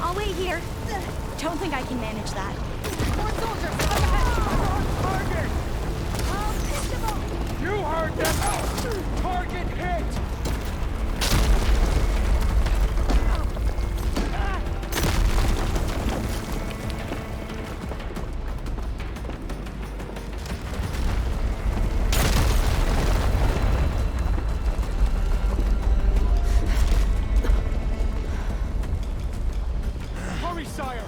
I'll wait here. Don't think I can manage that. More soldiers! Up ahead! Target! You heard them! Target hit! Hurry, sire!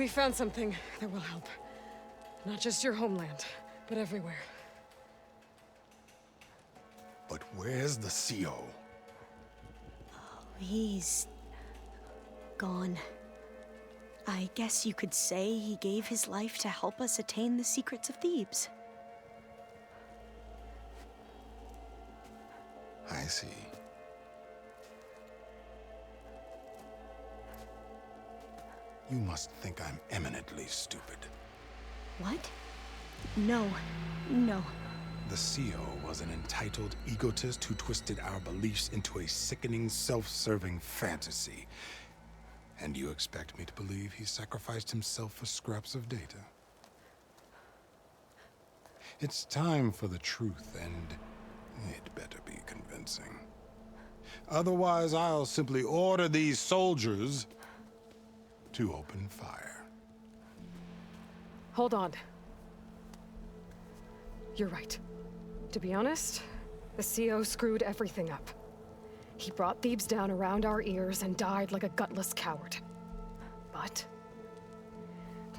We found something that will help. Not just your homeland, but everywhere. But where's the CO? He's gone. I guess you could say he gave his life to help us attain the secrets of Thebes. I see. You must think I'm eminently stupid. What? No. No. The CO was an entitled egotist who twisted our beliefs into a sickening, self-serving fantasy. And you expect me to believe he sacrificed himself for scraps of data? It's time for the truth, and it better be convincing. Otherwise, I'll simply order these soldiers to open fire. Hold on. You're right. To be honest, the CO screwed everything up. He brought Thebes down around our ears and died like a gutless coward. But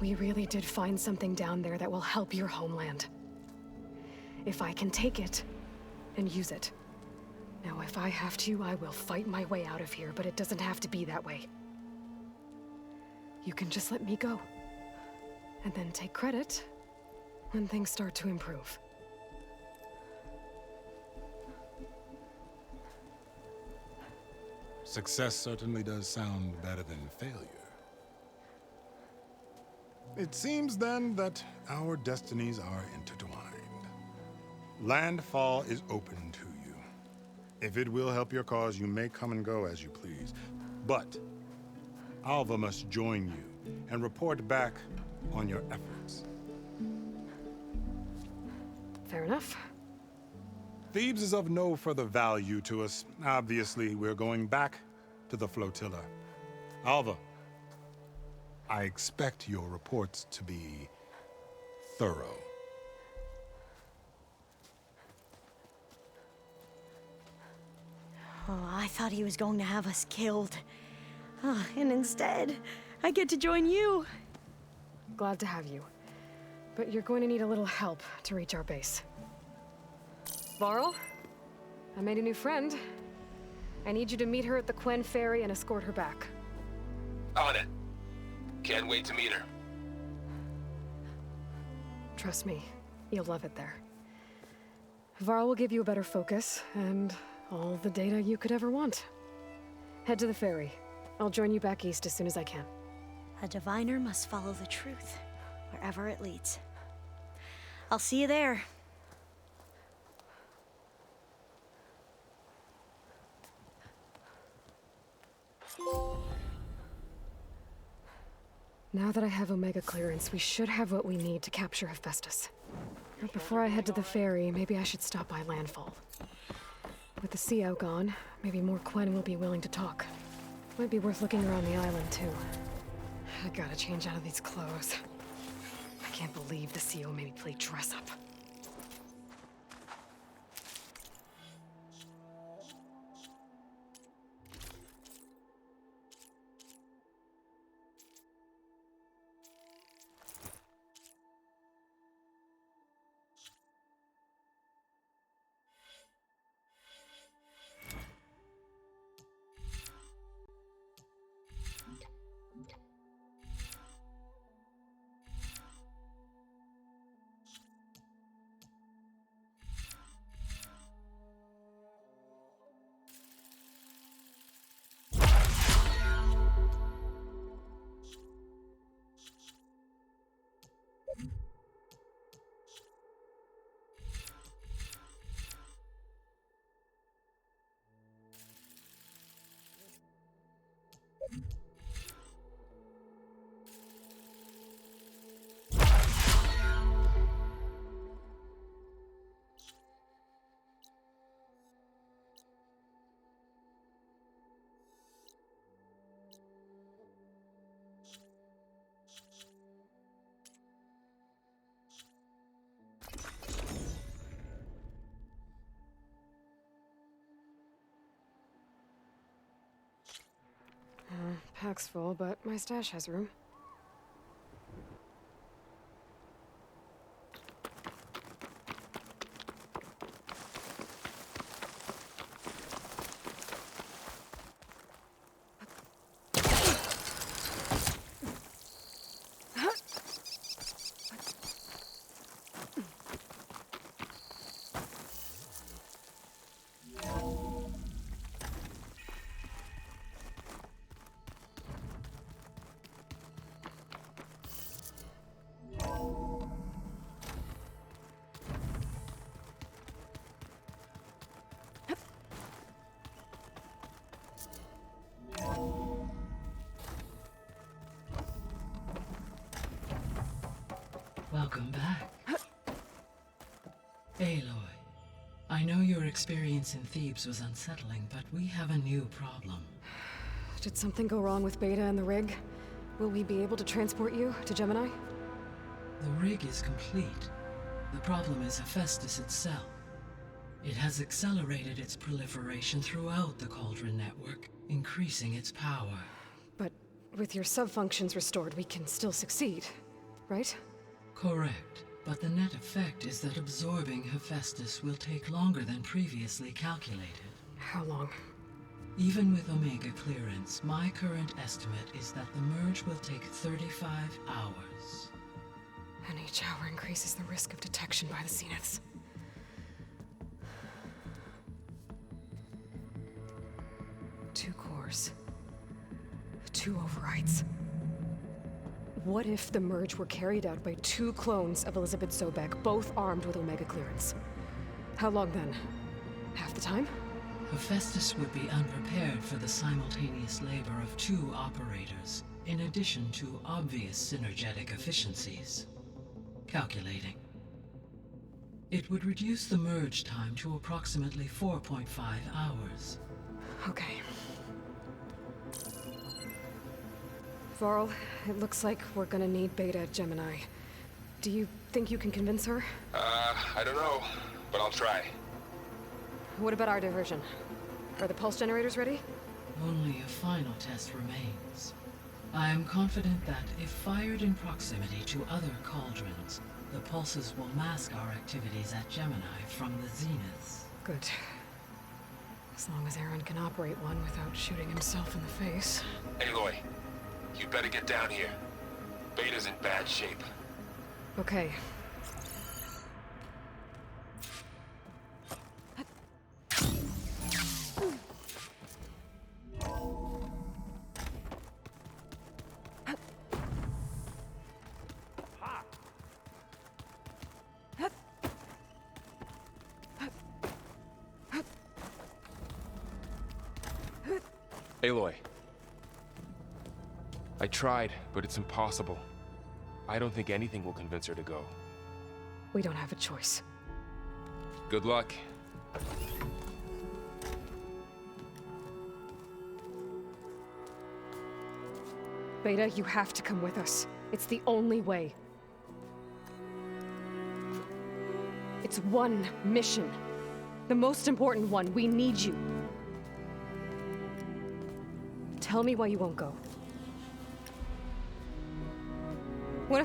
we really did find something down there that will help your homeland. If I can take it and use it. Now, if I have to, I will fight my way out of here, but it doesn't have to be that way. You can just let me go. And then take credit when things start to improve. Success certainly does sound better than failure. It seems then that our destinies are intertwined. Landfall is open to you. If it will help your cause, you may come and go as you please. But Alva must join you and report back on your efforts. Fair enough. Thebes is of no further value to us. Obviously, we're going back to the flotilla. Alva, I expect your reports to be thorough. Oh, I thought he was going to have us killed. And instead, I get to join you. Glad to have you. But you're going to need a little help to reach our base. Varl, I made a new friend. I need you to meet her at the Quen Ferry and escort her back. On it. Can't wait to meet her. Trust me, you'll love it there. Varl will give you a better focus, and all the data you could ever want. Head to the ferry. I'll join you back east as soon as I can. A diviner must follow the truth, wherever it leads. I'll see you there. Now that I have Omega clearance, we should have what we need to capture Hephaestus. But before I head to the ferry, maybe I should stop by Landfall. With the CO gone, maybe more Quen will be willing to talk. Might be worth looking around the island, too. I gotta change out of these clothes. I can't believe the CO made me play dress-up. Pack's full, but my stash has room. Welcome back. Aloy, I know your experience in Thebes was unsettling, but we have a new problem. Did something go wrong with Beta and the rig? Will we be able to transport you to Gemini? The rig is complete. The problem is Hephaestus itself. It has accelerated its proliferation throughout the Cauldron network, increasing its power. But with your sub-functions restored, we can still succeed, right? Correct, but the net effect is that absorbing Hephaestus will take longer than previously calculated. How long? Even with Omega clearance, my current estimate is that the merge will take 35 hours. And each hour increases the risk of detection by the Zeniths. Two cores. Two overrides. What if the merge were carried out by two clones of Elizabeth Sobek, both armed with Omega clearance? How long then? Half the time? Hephaestus would be unprepared for the simultaneous labor of two operators, in addition to obvious synergetic efficiencies. Calculating. It would reduce the merge time to approximately 4.5 hours. Okay. Varl, it looks like we're gonna need Beta at Gemini. Do you think you can convince her? I don't know, but I'll try. What about our diversion? Are the pulse generators ready? Only a final test remains. I am confident that if fired in proximity to other cauldrons, the pulses will mask our activities at Gemini from the Zeniths. Good. As long as Aaron can operate one without shooting himself in the face. Aloy, you better get down here. Beta's in bad shape. Okay. Aloy. I tried, but it's impossible. I don't think anything will convince her to go. We don't have a choice. Good luck. Beta, you have to come with us. It's the only way. It's one mission. The most important one. We need you. Tell me why you won't go. What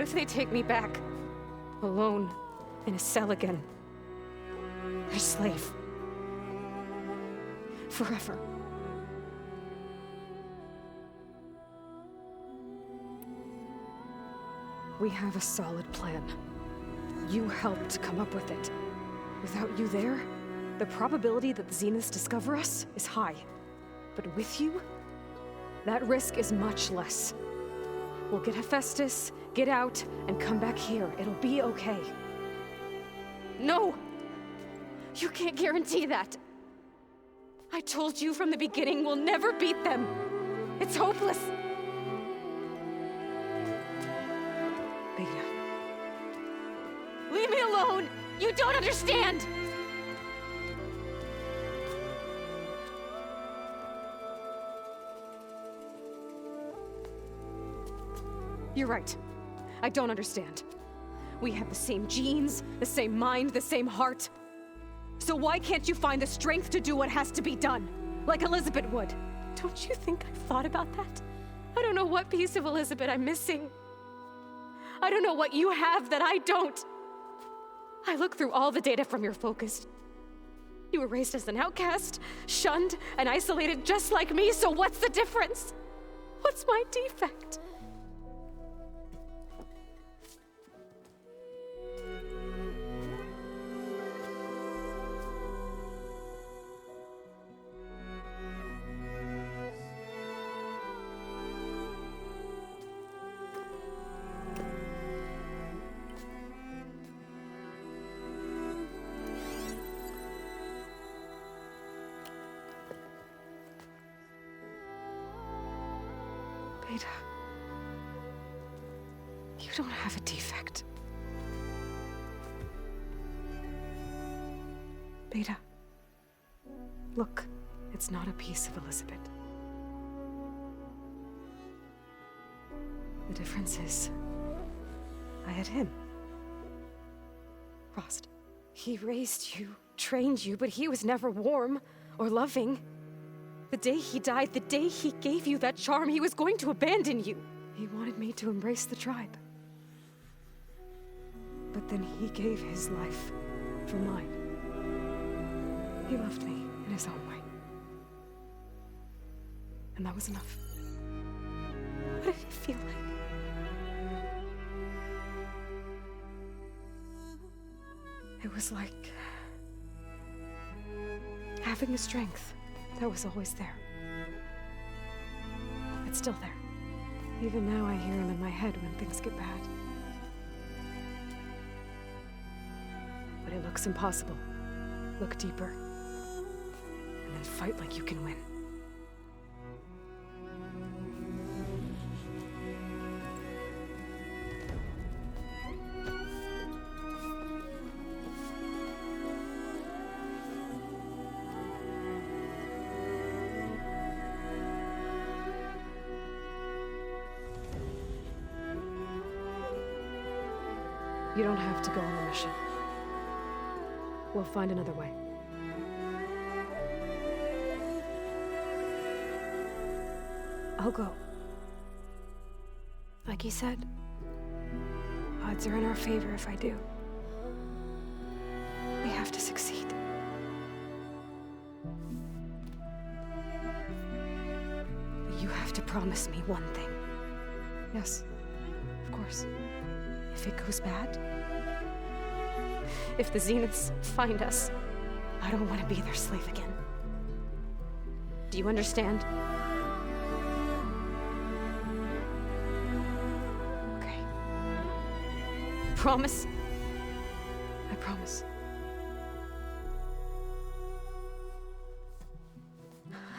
if they take me back? Alone, in a cell again. A slave. Forever. We have a solid plan. You helped come up with it. Without you there, the probability that the Zeniths discover us is high. But with you, that risk is much less. We'll get Hephaestus, get out, and come back here. It'll be okay. No! You can't guarantee that. I told you from the beginning we'll never beat them. It's hopeless. Beta. Leave me alone! You don't understand! You're right. I don't understand. We have the same genes, the same mind, the same heart. So why can't you find the strength to do what has to be done? Like Elizabeth would. Don't you think I've thought about that? I don't know what piece of Elizabeth I'm missing. I don't know what you have that I don't. I look through all the data from your focus. You were raised as an outcast, shunned, and isolated just like me, so what's the difference? What's my defect? Beta. don't have a defect. Beta. Look, it's not a piece of Elizabeth. The difference is, I had him. Frost. He raised you, trained you, but he was never warm or loving. The day he died, the day he gave you that charm, he was going to abandon you. He wanted me to embrace the tribe. But then he gave his life for mine. He loved me in his own way. And that was enough. What did it feel like? It was like having a strength that was always there. It's still there. Even now I hear him in my head when things get bad. But it looks impossible. Look deeper. And then fight like you can win. You don't have to go on the mission. We'll find another way. I'll go. Like you said, odds are in our favor if I do. We have to succeed. But you have to promise me one thing. Yes, of course. If it goes bad, if the Zeniths find us, I don't want to be their slave again. Do you understand? Okay. Promise? I promise.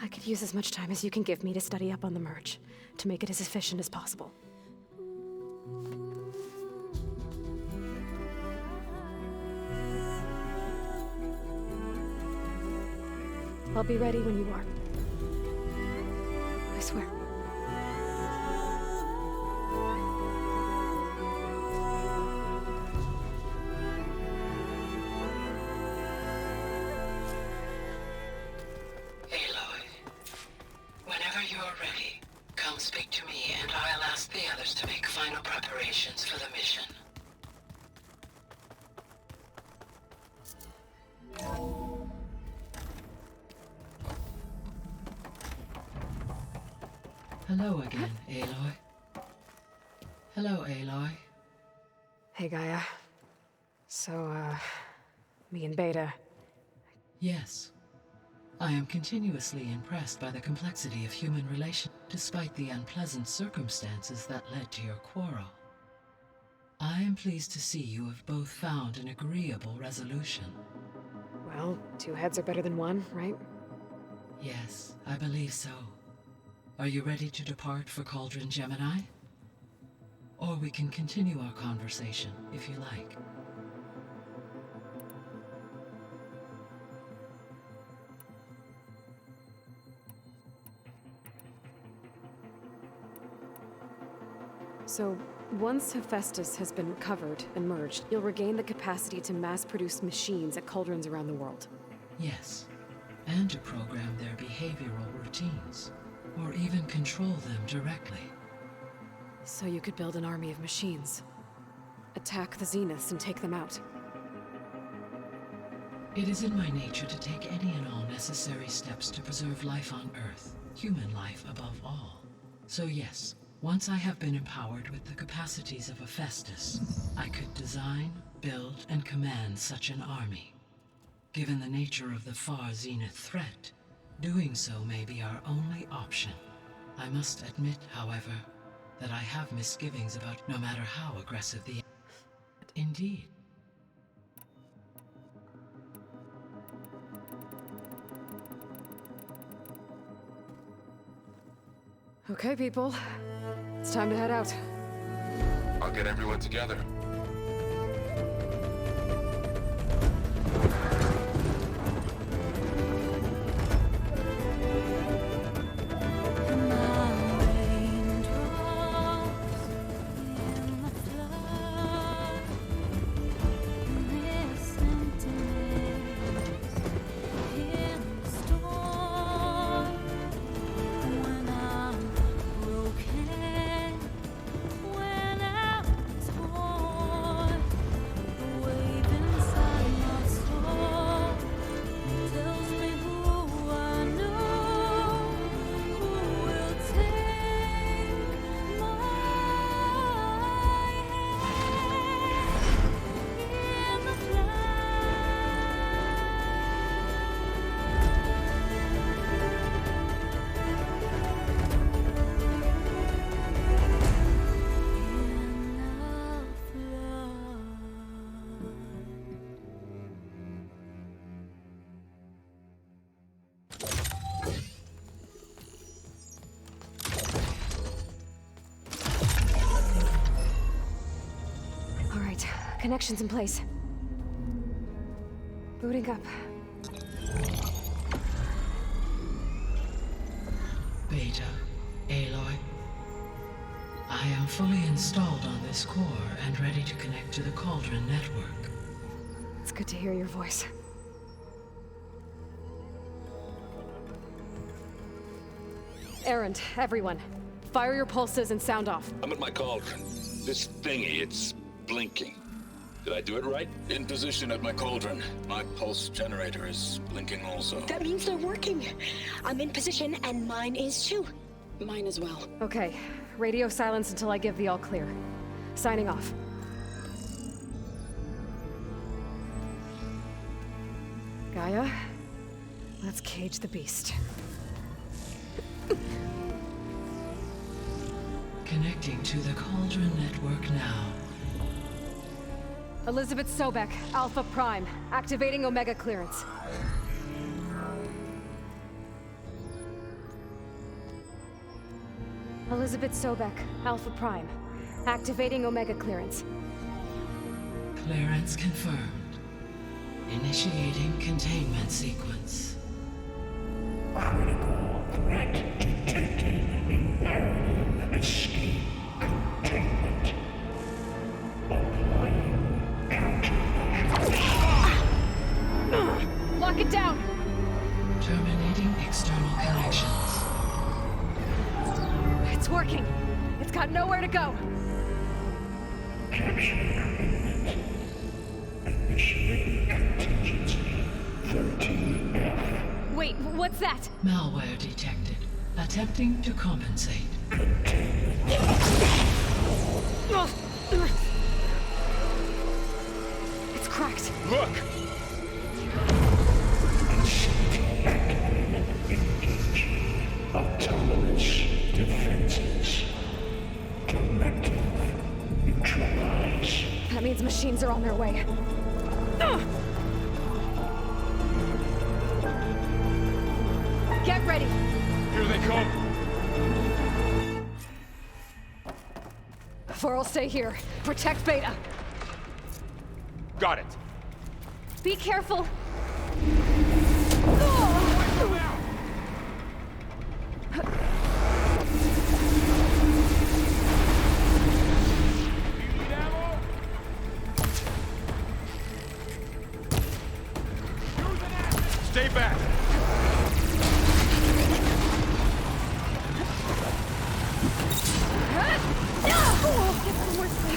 I could use as much time as you can give me to study up on the merge, to make it as efficient as possible. I'll be ready when you are. I swear. Aloy, whenever you're ready, come speak to me and I'll ask the others to make final preparations for the mission. Hello again, Aloy. Hello, Aloy. Hey, Gaia. So, me and Beta. Yes. I am continuously impressed by the complexity of human relations, despite the unpleasant circumstances that led to your quarrel. I am pleased to see you have both found an agreeable resolution. Well, two heads are better than one, right? Yes, I believe so. Are you ready to depart for Cauldron Gemini? Or we can continue our conversation, if you like. So, once Hephaestus has been recovered and merged, you'll regain the capacity to mass-produce machines at cauldrons around the world. Yes, and to program their behavioral routines, or even control them directly. So you could build an army of machines. Attack the Zeniths and take them out. It is in my nature to take any and all necessary steps to preserve life on Earth, human life above all. So yes, once I have been empowered with the capacities of Hephaestus, I could design, build, and command such an army. Given the nature of the far Zenith threat, doing so may be our only option. I must admit, however, that I have misgivings about no matter how aggressive the... Indeed. Okay, people. It's time to head out. I'll get everyone together. All right, connections in place. Booting up. Beta, Aloy. I am fully installed on this core and ready to connect to the Cauldron network. It's good to hear your voice. Errand, everyone. Fire your pulses and sound off. I'm at my cauldron. This thingy, it's blinking. Did I do it right? In position at my cauldron. My pulse generator is blinking also. That means they're working. I'm in position, and mine is too. Mine as well. Okay, radio silence until I give the all clear. Signing off. Gaia, let's cage the beast. Connecting to the Cauldron network now. Elizabeth Sobek, Alpha Prime, activating Omega clearance. Elizabeth Sobek, Alpha Prime, activating Omega clearance. Clearance confirmed. Initiating containment sequence. Critical threat detected. Imperative escape containment. Applying countermeasures. Lock it down! Terminating external connections. It's working. It's got nowhere to go. Capture commitment. Initiating contingency 13F. Wait, what's that? Malware detected. Attempting to compensate. It's cracked. Look! Engage. Autonomous defenses. Directive. Neutralize. That means machines are on their way. Get ready! Here they come! Vor'll stay here. Protect Beta. Got it! Be careful! Stay back!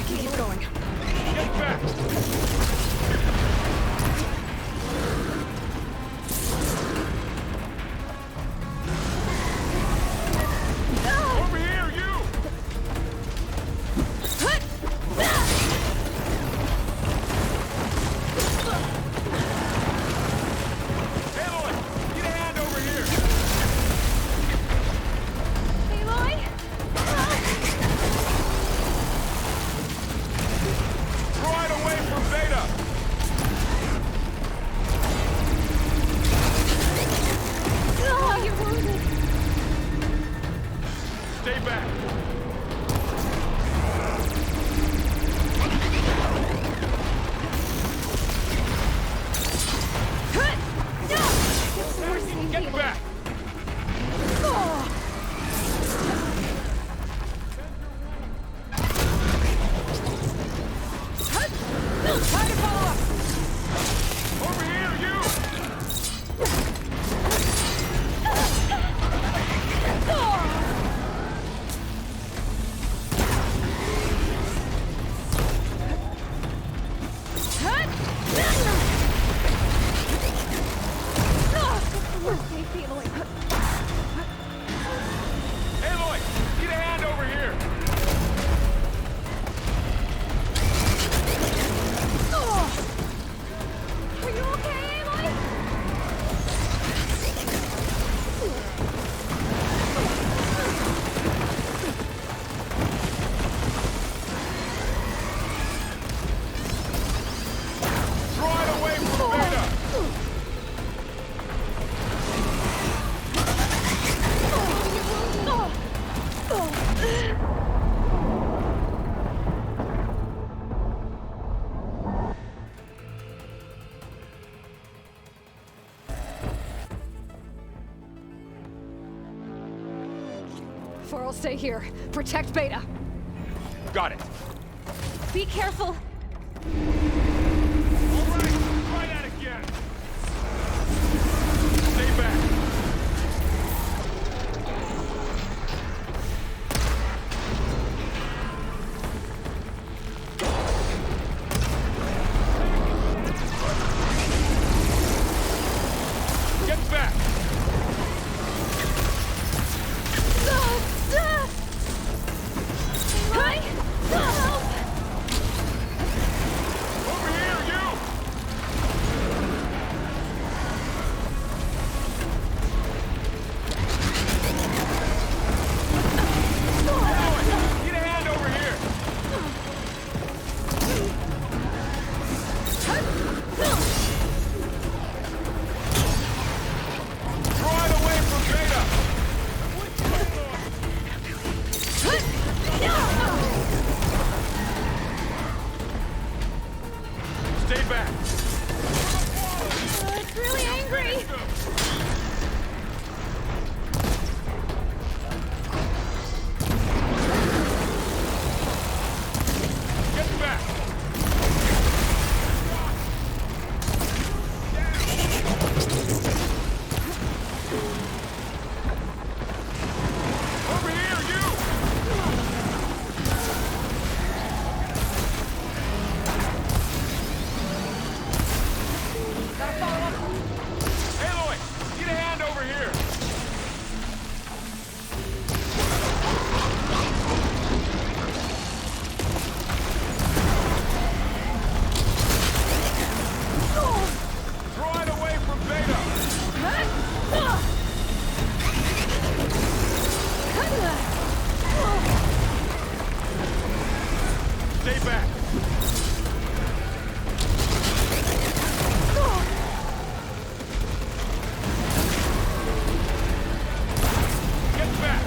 Keep going. Get back! Over here, you! Aloy! Time to follow up! Over here, you! We're safe, Aloy. Aloy! Need a hand over here! Are you okay, Aloy? Draw it away from Beta! For'll stay here. Protect Beta. Got it. Be careful. All right, try that again. Stay back. Get back. Over here, you. Aloy, need a hand over here. Draw it away from Beta. Stay back. It's really angry. Get back. Over here, you. Aloy, need a hand over here. Draw it away from Beta. Stay back. Get back.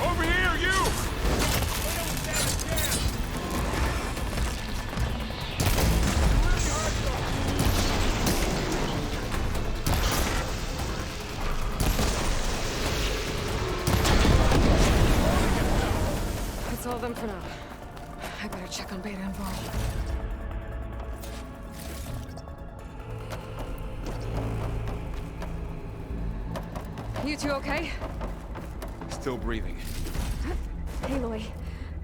Over here, you. That's all of them for now. I better check on Beta and Varl. You two okay? Still breathing. Aloy,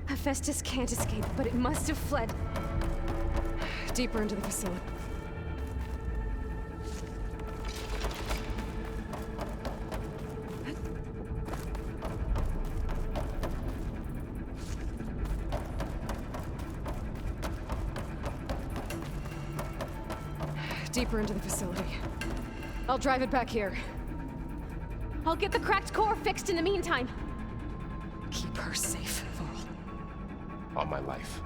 Hephaestus can't escape, but it must have fled deeper into the facility. Deeper into the facility. I'll drive it back here. I'll get the cracked core fixed in the meantime. Keep her safe, Varl. On my life.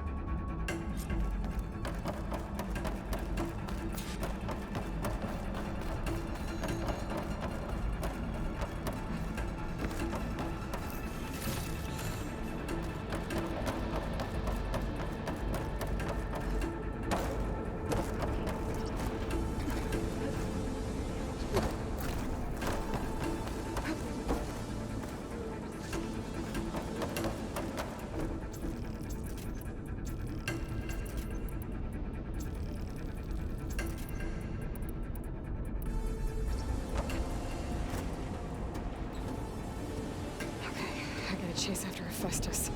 chase after Hephaestus.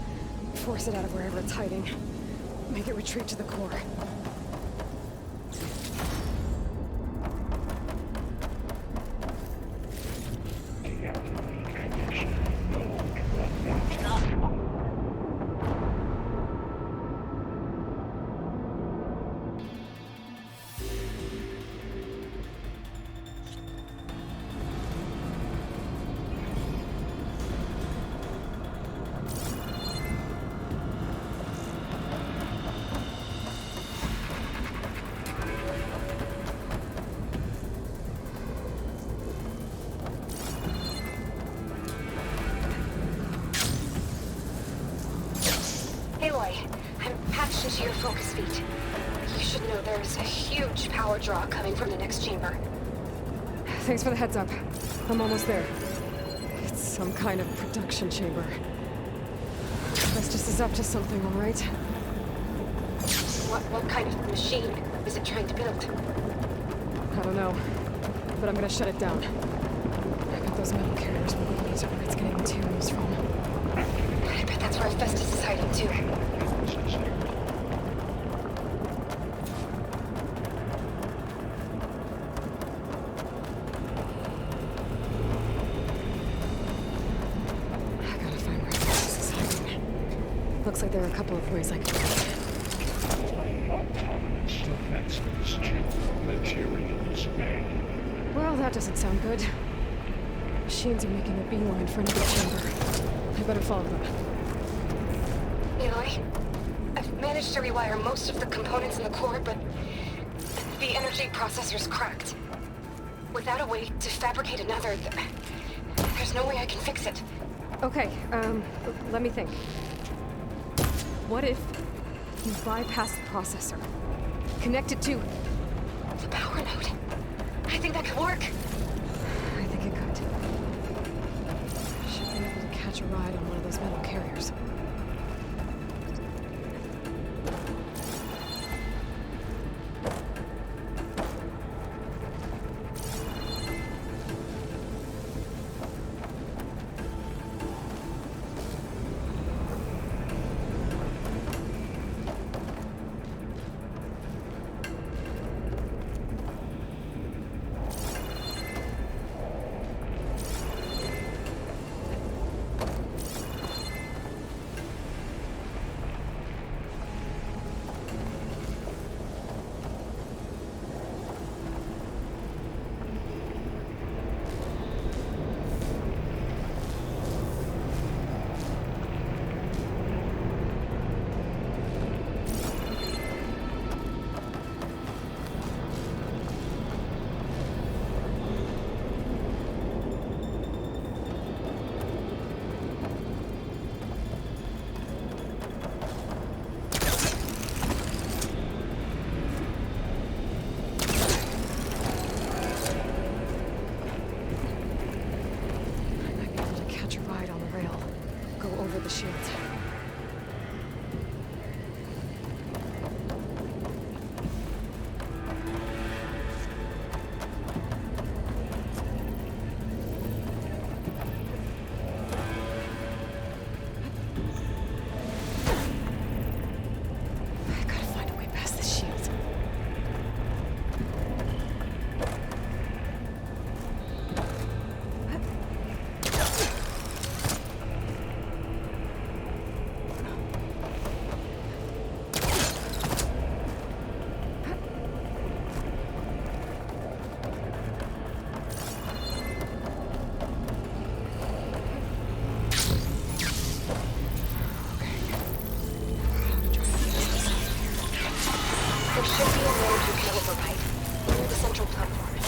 Force it out of wherever it's hiding. Make it retreat to the core. Into your focus feed. You should know there's a huge power draw coming from the next chamber. Thanks for the heads up. I'm almost there. It's some kind of production chamber. Festus is up to something, all right? What kind of machine is it trying to build? I don't know, but I'm gonna shut it down. I bet those metal carriers will go into where it's getting materials from. I bet that's where Festus is hiding too. Looks like there are a couple of ways I can do it. Well, that doesn't sound good. Machines are making a beeline for another chamber. I better follow them. Aloy, I've managed to rewire most of the components in the core, but the energy processor's cracked. Without a way to fabricate another, there's no way I can fix it. Okay, let me think. What if you bypass the processor? Connect it to the power node. I think that could work. I think it could. Should be able to catch a ride on one of those metal carriers. The shield. I gotta find a way past the shield. There should be a road you can override near the central platform.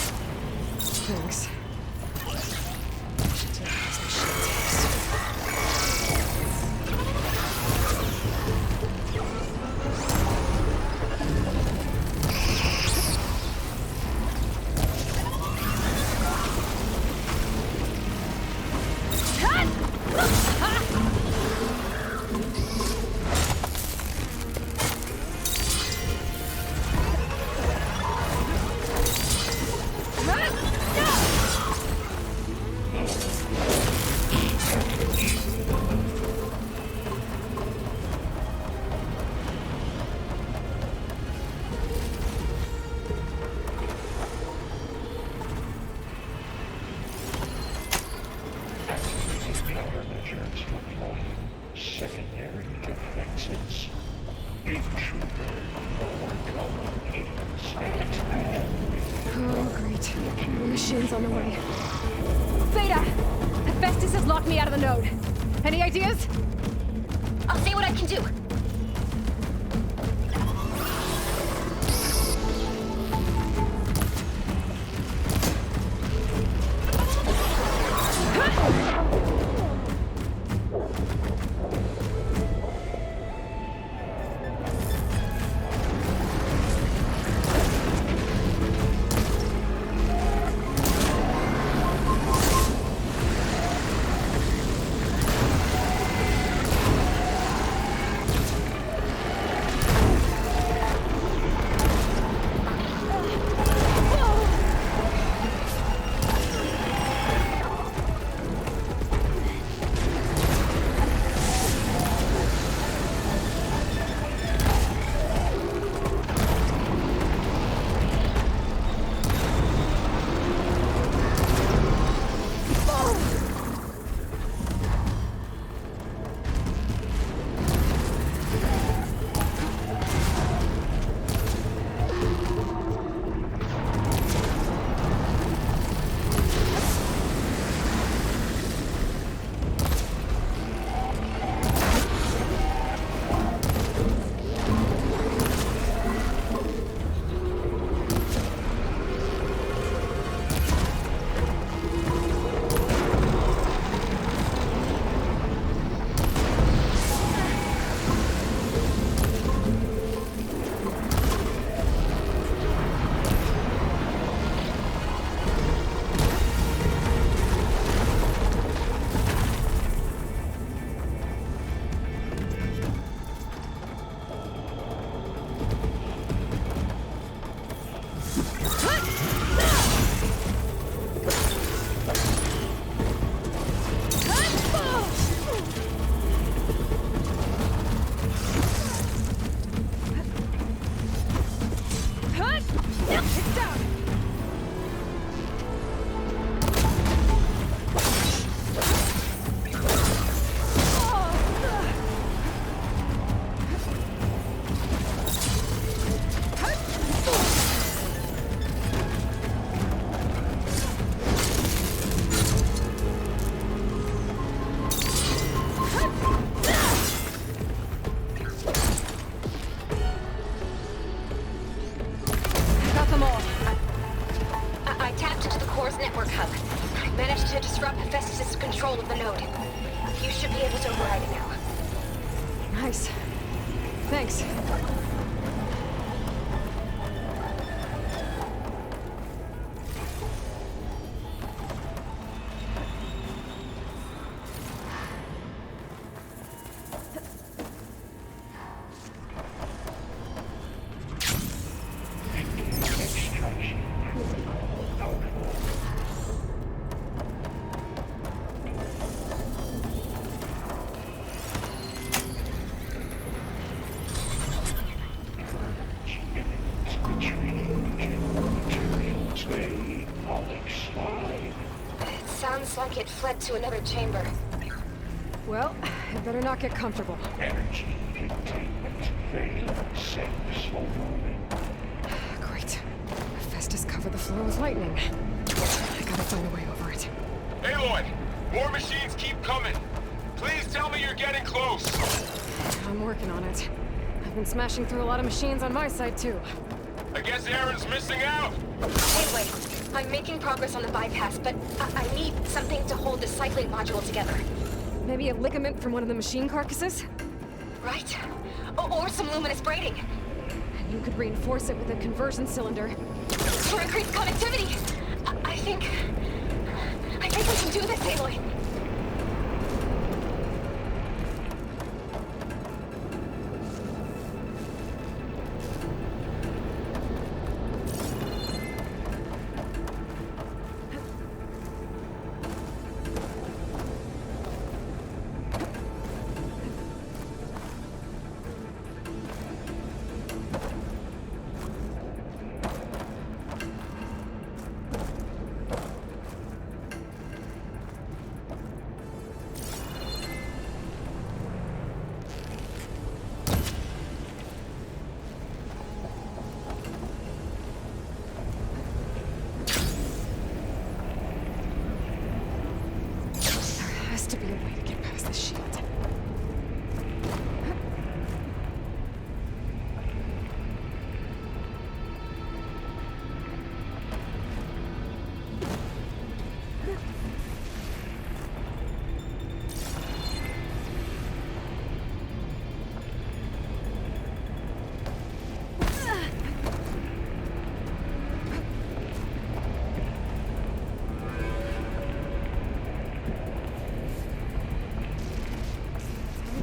Thanks. Should take these machines More machines on the way. Beta! Hephaestus has locked me out of the node. Any ideas? I'll see what I can do. Nice. Thanks. Sounds like it fled to another chamber. Well, it better not get comfortable. Energy containment failed. Save this whole moment. Great. Hephaestus covered the floor with lightning. I gotta find a way over it. Aloy! More machines keep coming! Please tell me you're getting close! I'm working on it. I've been smashing through a lot of machines on my side, too. I guess Aaron's missing out! Anyway, I'm making progress on the bypass, but I need something to hold the cycling module together. Maybe a ligament from one of the machine carcasses? Right. Or some luminous braiding. And you could reinforce it with a conversion cylinder. For increased connectivity! I think we can do this, Aloy. to be a way to get past the shield.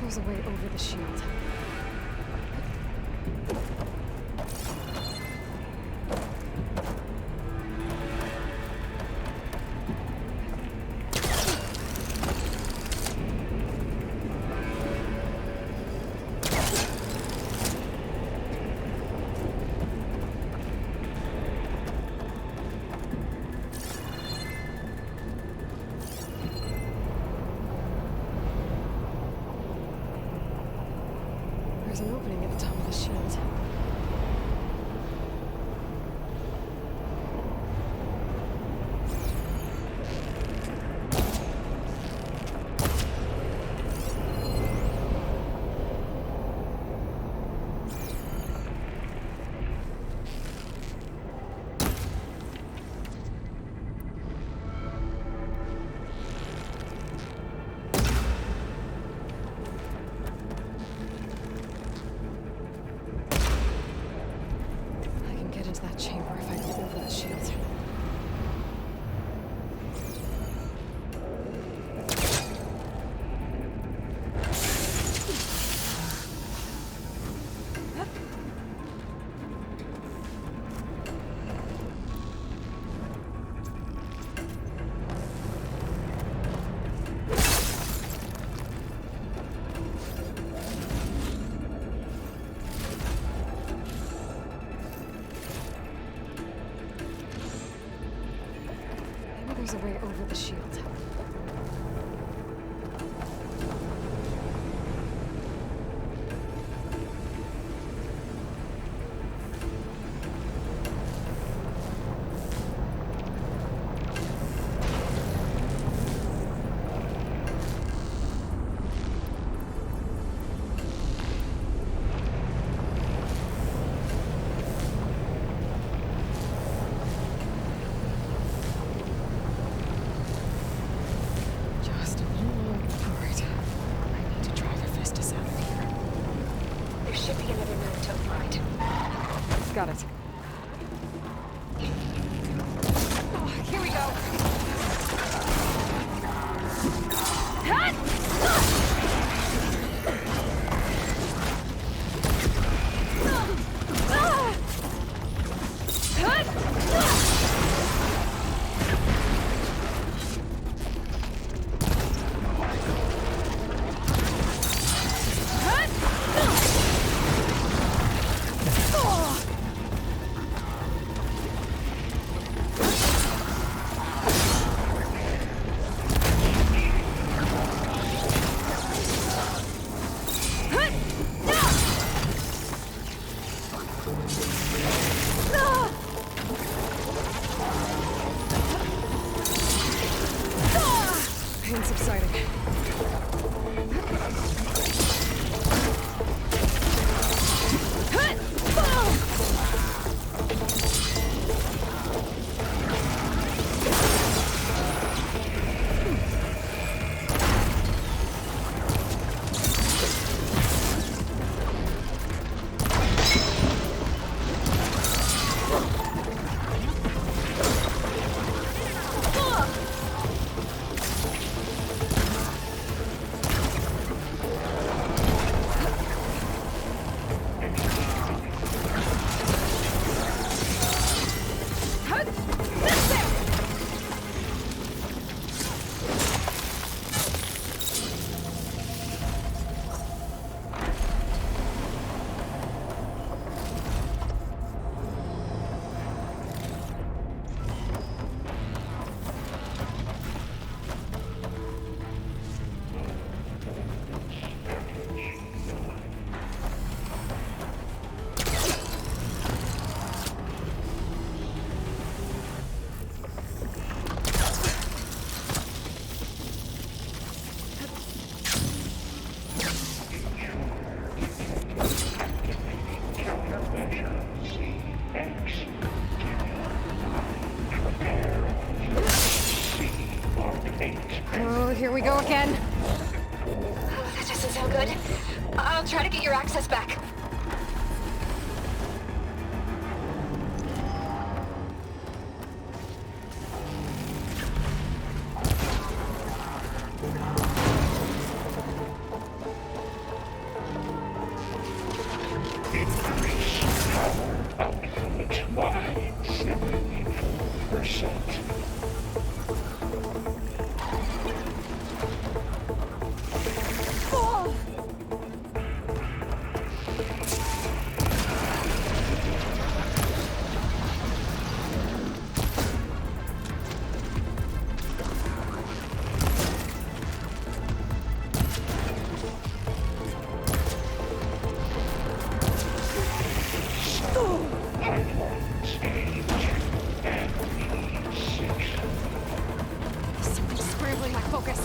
There's a way over the shield. There's an opening at the top of the shield. That chamber if I go over the shield. There's a way over the shield. Should be another node to override. Got it. Oh, here we go. Pain subsiding. here we go again. That doesn't sound good. I'll try to get your access back. Increase power output by 74%. Something's scrambling my focus.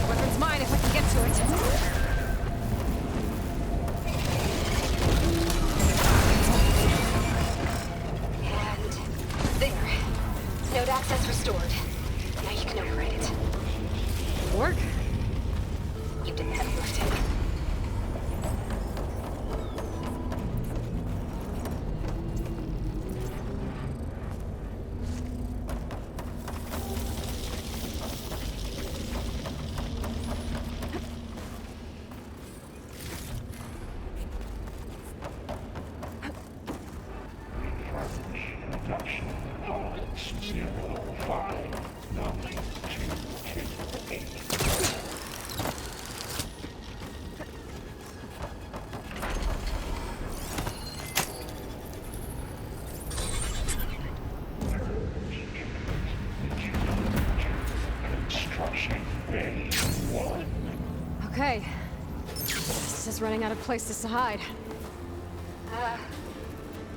Weapon's mine if I can get to it. And there. Node access restored. Now you can override it. Work? You did the heavy lifting. Production pods 0592288. Construction phase 1. Okay. This is running out of places to hide.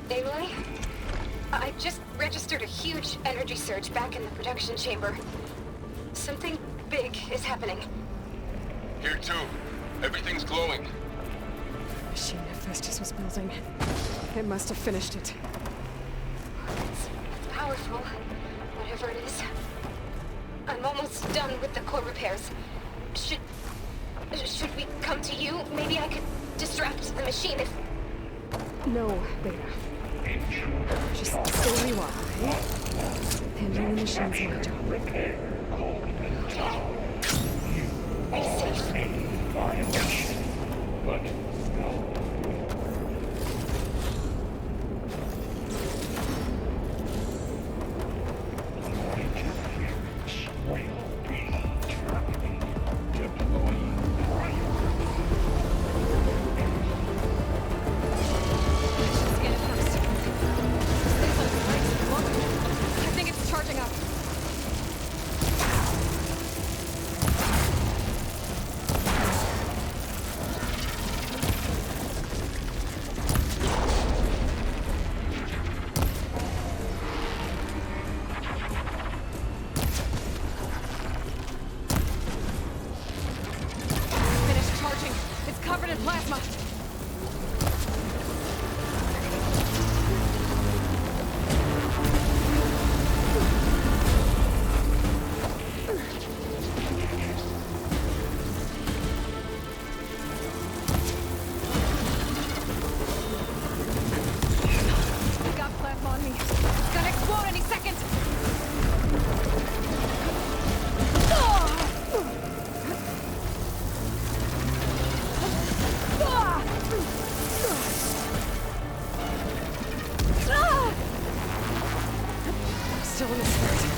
Aloy? I just registered a huge energy surge back in the production chamber. Something big is happening. Here too. Everything's glowing. Machine Hephaestus was building. It must have finished it. It's powerful, whatever it is. I'm almost done with the core repairs. Should we come to you? Maybe I could distract the machine if... No, Beta. Just stay where you are, okay? Handling the machine's my job. Be safe. Violation, but no. still in the skirt.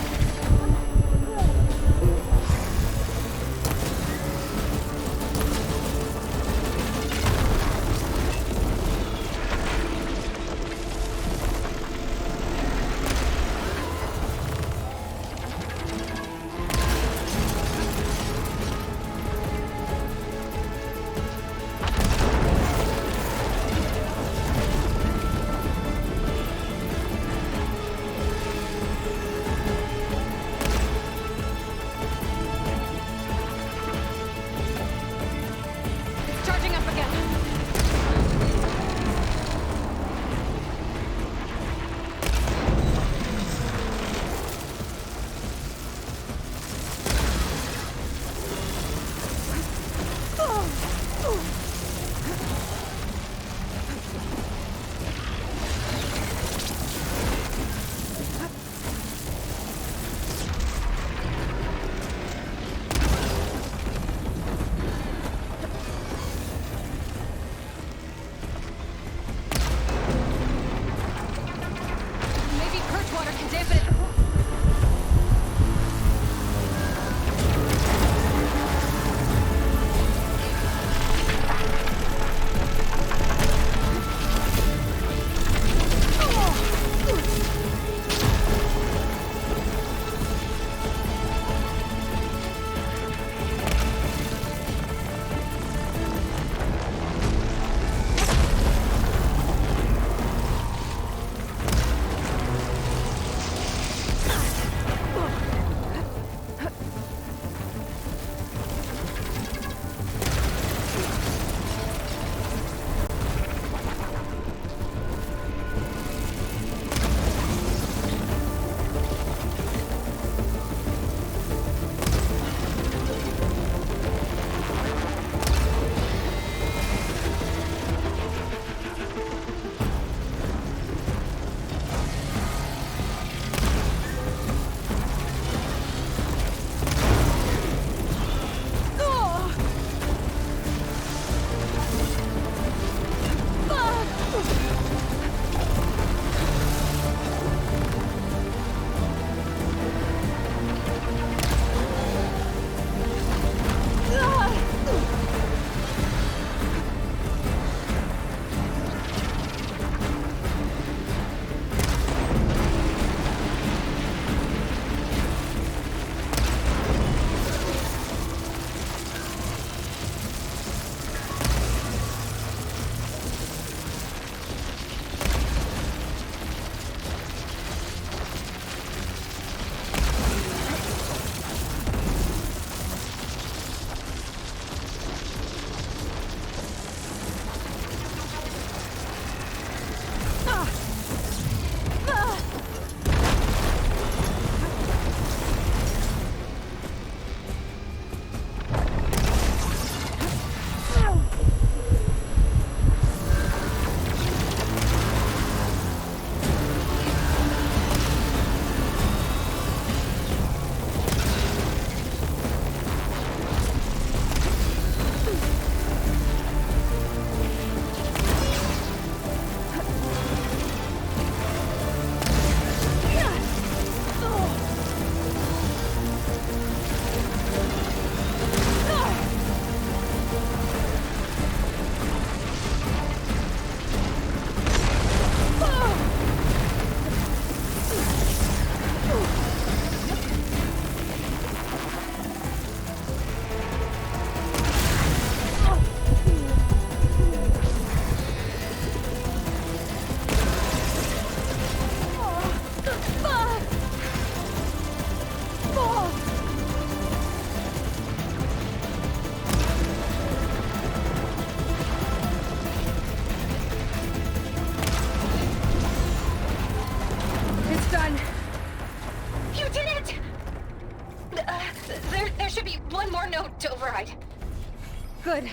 Good.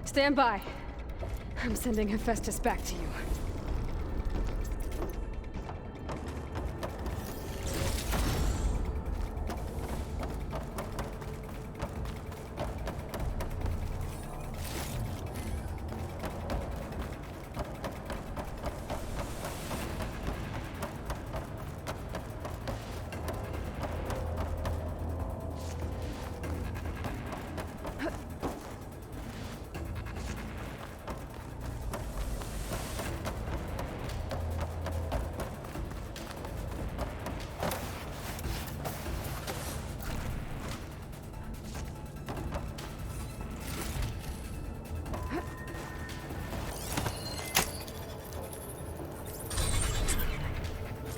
Stand by. I'm sending Hephaestus back to you.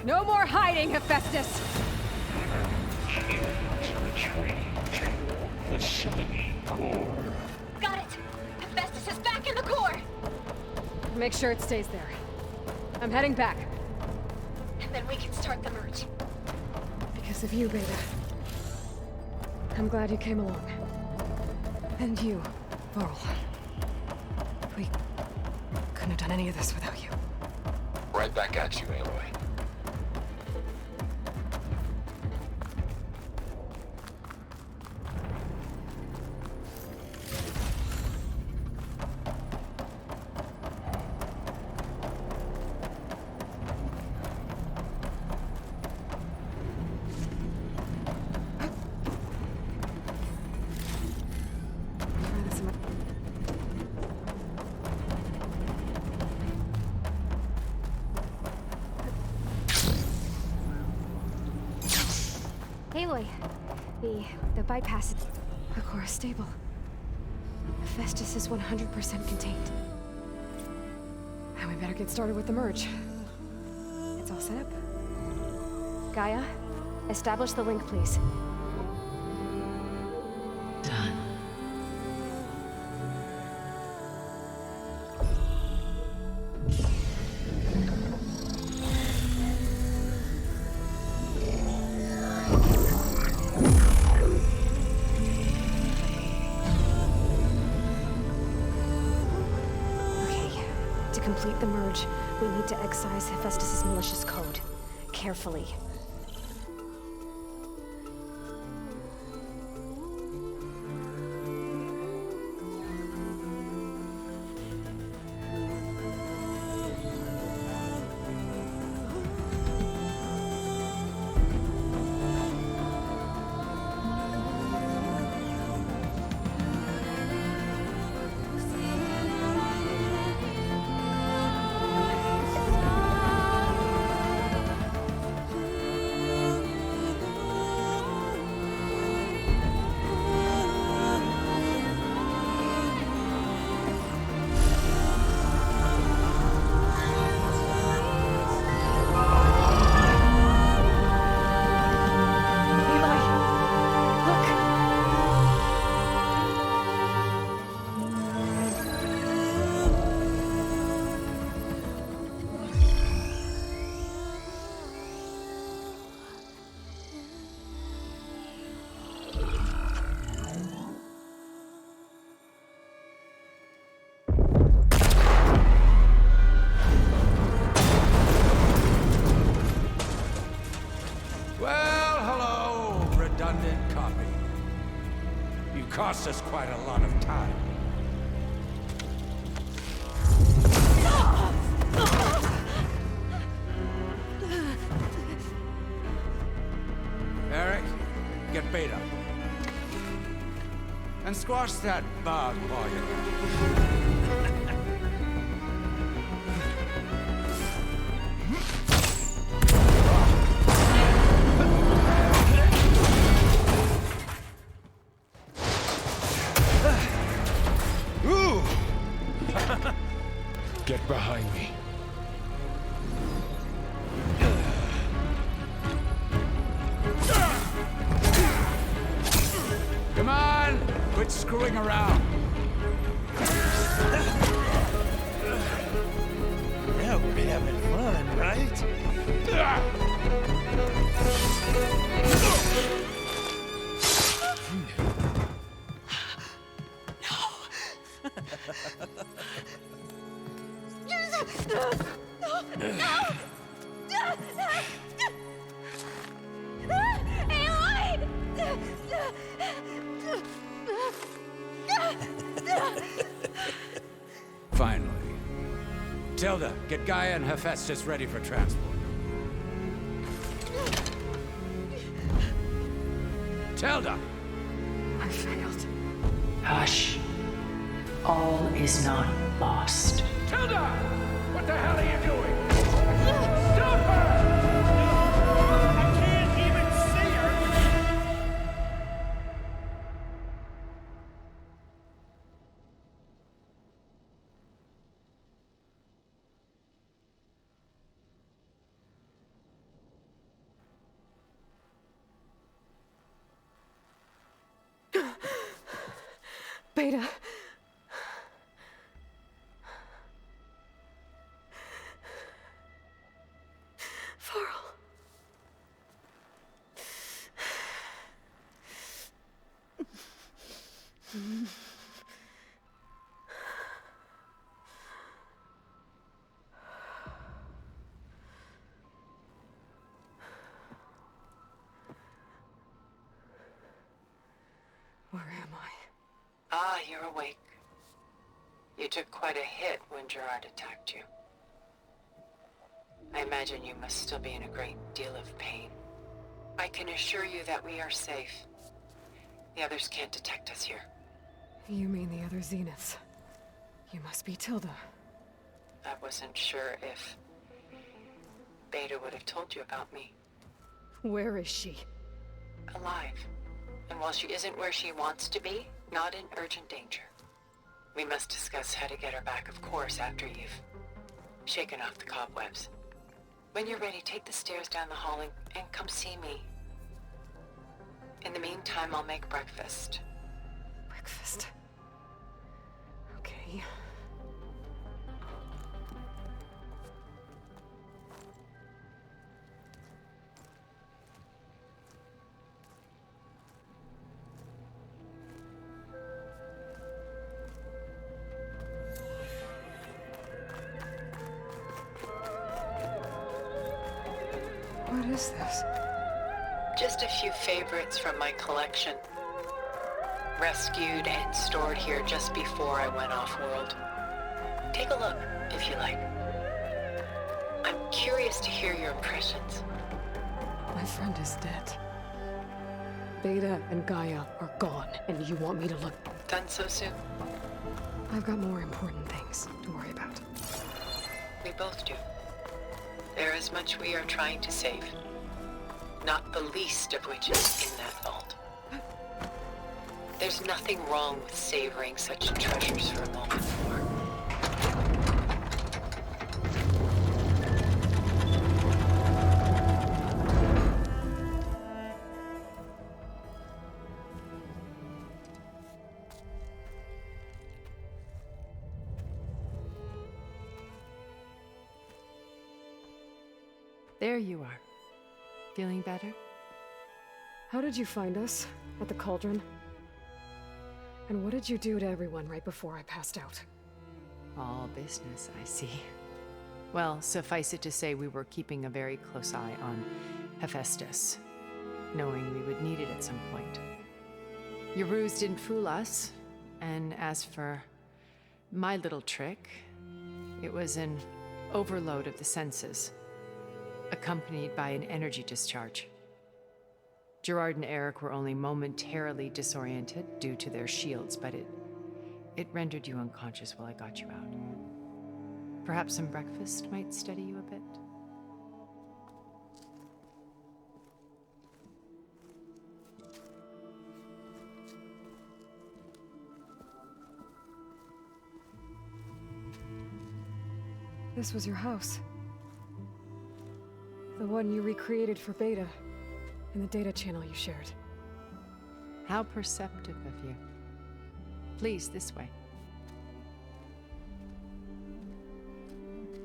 No more hiding, Hephaestus! Facility core. Got it! Hephaestus is back in the core! Make sure it stays there. I'm heading back. And then we can start the merge. Because of you, Beta. I'm glad you came along. And you, Varl. We couldn't have done any of this without you. Right back at you, Aloy. Aloy, the bypass. The core is stable. Hephaestus is 100% contained. And we better get started with the merge. It's all set up. Gaia, establish the link, please. Done. To complete the merge, we need to excise Hephaestus' malicious code. Carefully. Costs us quite a lot of time. Eric, get Beta. And squash that bug while you're at it. Get behind me. Come on! Quit screwing around. Now we're having fun, right? Finally. Tilda, get Gaia and Hephaestus ready for transport. Tilda! I failed. Hush. All is not lost. Tilda! What the hell are you doing? Stop her! I can't even see her! Beta. Varl. Where am I? Ah, you're awake. You took quite a hit when Gerard attacked you. I imagine you must still be in a great deal of pain. I can assure you that we are safe. The others can't detect us here. You mean the other Zeniths? You must be Tilda. I wasn't sure if Beta would have told you about me. Where is she? Alive. And while she isn't where she wants to be, not in urgent danger. We must discuss how to get her back, of course, after you've shaken off the cobwebs. When you're ready, take the stairs down the hall and come see me. In the meantime, I'll make breakfast. Breakfast? Okay. What is this? Just a few favorites from my collection. Rescued and stored here just before I went off-world. Take a look, if you like. I'm curious to hear your impressions. My friend is dead. Beta and Gaia are gone, and you want me to look... Done so soon? I've got more important things to worry about. We both do. There is much we are trying to save. Not the least of which is in that vault. There's nothing wrong with savoring such treasures for a moment more. There you are. Feeling better? How did you find us? At the cauldron? And what did you do to everyone right before I passed out? All business, I see. Well, suffice it to say we were keeping a very close eye on Hephaestus, knowing we would need it at some point. Your ruse didn't fool us, and as for my little trick, it was an overload of the senses, accompanied by an energy discharge. Gerard and Eric were only momentarily disoriented due to their shields, but it rendered you unconscious while I got you out. Perhaps some breakfast might steady you a bit? This was your house. The one you recreated for Beta, in the data channel you shared. How perceptive of you. Please, this way.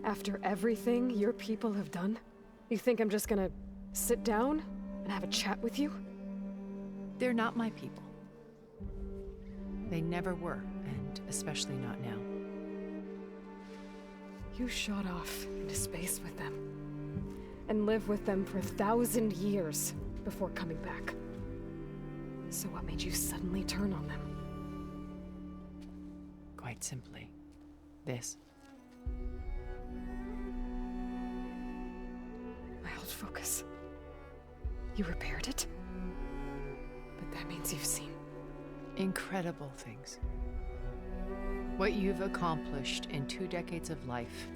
After everything your people have done, you think I'm just gonna sit down and have a chat with you? They're not my people. They never were, and especially not now. You shot off into space with them, and lived with them for 1,000 years before coming back. So what made you suddenly turn on them? Quite simply, this. My old focus. You repaired it? But that means you've seen... incredible things. What you've accomplished in 2 decades of life.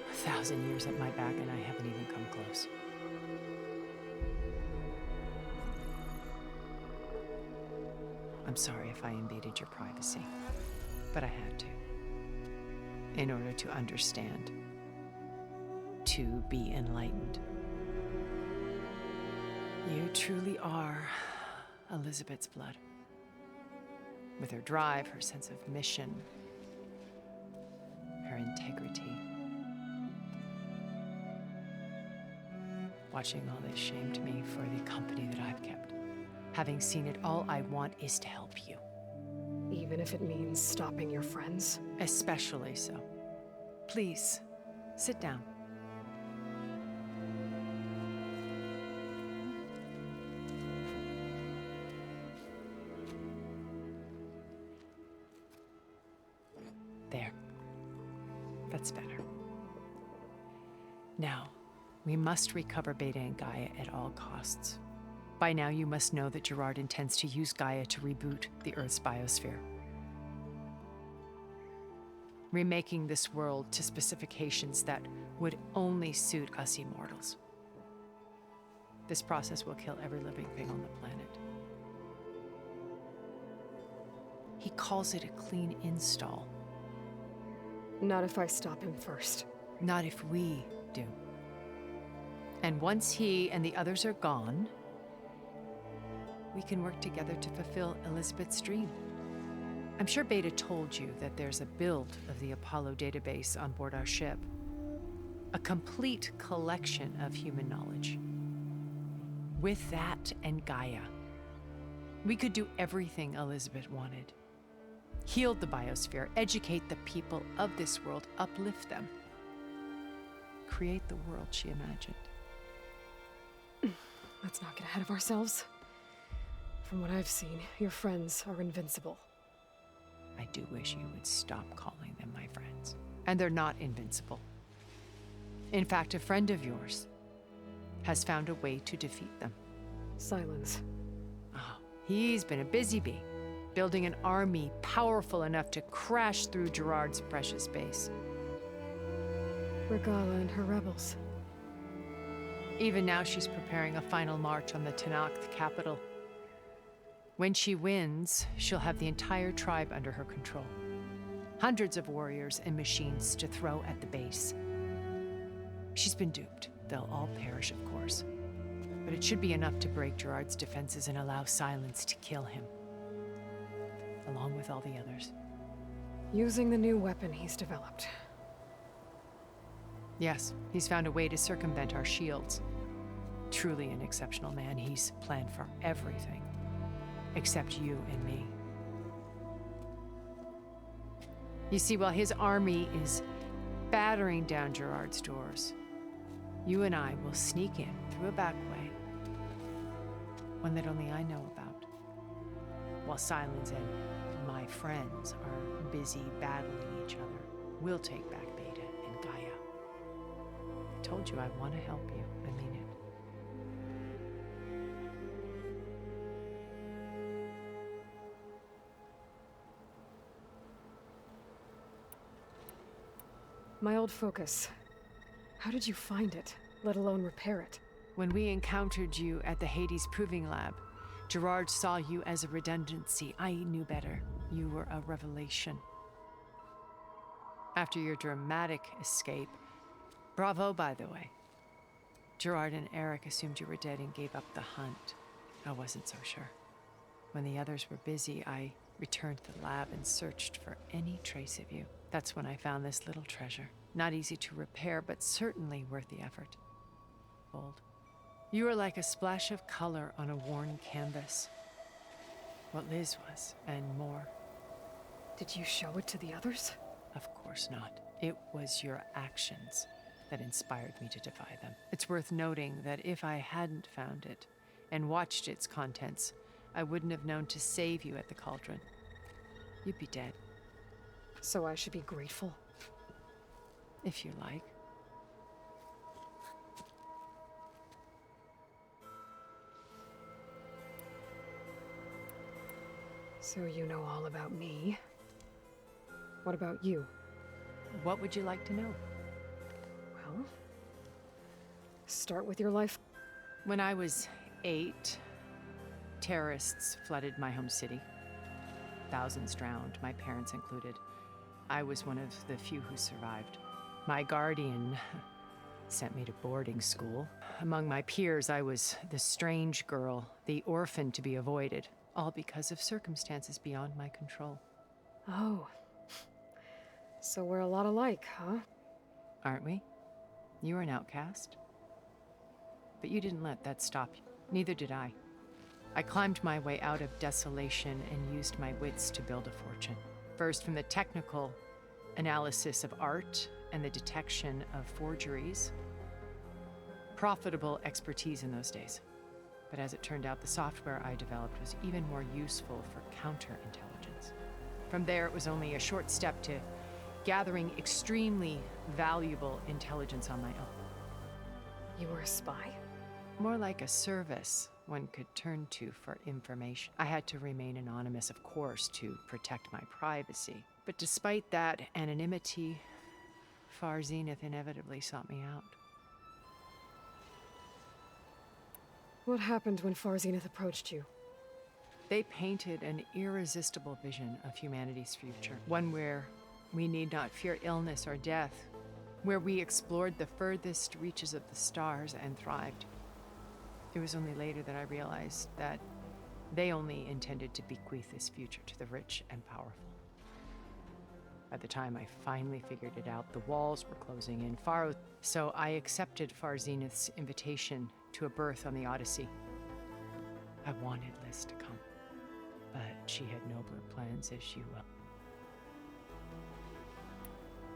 A 1,000 years at my back and I haven't even come close. I'm sorry if I invaded your privacy, but I had to. In order to understand. To be enlightened. You truly are Elizabeth's blood. With her drive, her sense of mission, her integrity. Watching all this shamed me for the company that I've kept. Having seen it, all I want is to help you. Even if it means stopping your friends? Especially so. Please, sit down. There. That's better. Now, we must recover Beta and Gaia at all costs. By now, you must know that Gerard intends to use Gaia to reboot the Earth's biosphere. Remaking this world to specifications that would only suit us immortals. This process will kill every living thing on the planet. He calls it a clean install. Not if I stop him first. Not if we do. And once he and the others are gone, we can work together to fulfill Elizabeth's dream. I'm sure Beta told you that there's a build of the Apollo database on board our ship. A complete collection of human knowledge. With that and Gaia, we could do everything Elizabeth wanted. Heal the biosphere, educate the people of this world, uplift them. Create the world she imagined. Let's not get ahead of ourselves. From what I've seen, your friends are invincible. I do wish you would stop calling them my friends. And they're not invincible. In fact, a friend of yours has found a way to defeat them. Silence. Oh, he's been a busy bee, building an army powerful enough to crash through Gerard's precious base. Regala and her rebels. Even now, she's preparing a final march on the Tenakth capital. When she wins, she'll have the entire tribe under her control. Hundreds of warriors and machines to throw at the base. She's been duped. They'll all perish, of course. But it should be enough to break Gerard's defenses and allow Silence to kill him. Along with all the others. Using the new weapon he's developed. Yes, he's found a way to circumvent our shields. Truly an exceptional man. He's planned for everything. Except you and me. You see, while his army is battering down Gerard's doors, you and I will sneak in through a back way, one that only I know about, while Silence and my friends are busy battling each other. We'll take back Beta and Gaia. I told you I want to help you. I mean it. My old focus. How did you find it, let alone repair it? When we encountered you at the Hades Proving Lab, Gerard saw you as a redundancy. I knew better. You were a revelation. After your dramatic escape, bravo, by the way. Gerard and Eric assumed you were dead and gave up the hunt. I wasn't so sure. When the others were busy, I returned to the lab and searched for any trace of you. That's when I found this little treasure. Not easy to repair, but certainly worth the effort. Bold. You were like a splash of color on a worn canvas. What Liz was, and more. Did you show it to the others? Of course not. It was your actions that inspired me to defy them. It's worth noting that if I hadn't found it and watched its contents, I wouldn't have known to save you at the cauldron. You'd be dead. So I should be grateful? If you like. So you know all about me. What about you? What would you like to know? Well, start with your life. When I was 8, terrorists flooded my home city. Thousands drowned, my parents included. I was one of the few who survived. My guardian sent me to boarding school. Among my peers, I was the strange girl, the orphan to be avoided, all because of circumstances beyond my control. Oh. So we're a lot alike, huh? Aren't we? You were an outcast. But you didn't let that stop you. Neither did I. I climbed my way out of desolation and used my wits to build a fortune. First, from the technical analysis of art and the detection of forgeries. Profitable expertise in those days. But as it turned out, the software I developed was even more useful for counterintelligence. From there, it was only a short step to gathering extremely valuable intelligence on my own. You were a spy? More like a service one could turn to for information. I had to remain anonymous, of course, to protect my privacy. But despite that anonymity, Far Zenith inevitably sought me out. What happened when Far Zenith approached you? They painted an irresistible vision of humanity's future, one where we need not fear illness or death, where we explored the furthest reaches of the stars and thrived. It was only later that I realized that they only intended to bequeath this future to the rich and powerful. By the time I finally figured it out, the walls were closing in. So I accepted Far Zenith's invitation to a berth on the Odyssey. I wanted Liz to come, but she had nobler plans, as you will.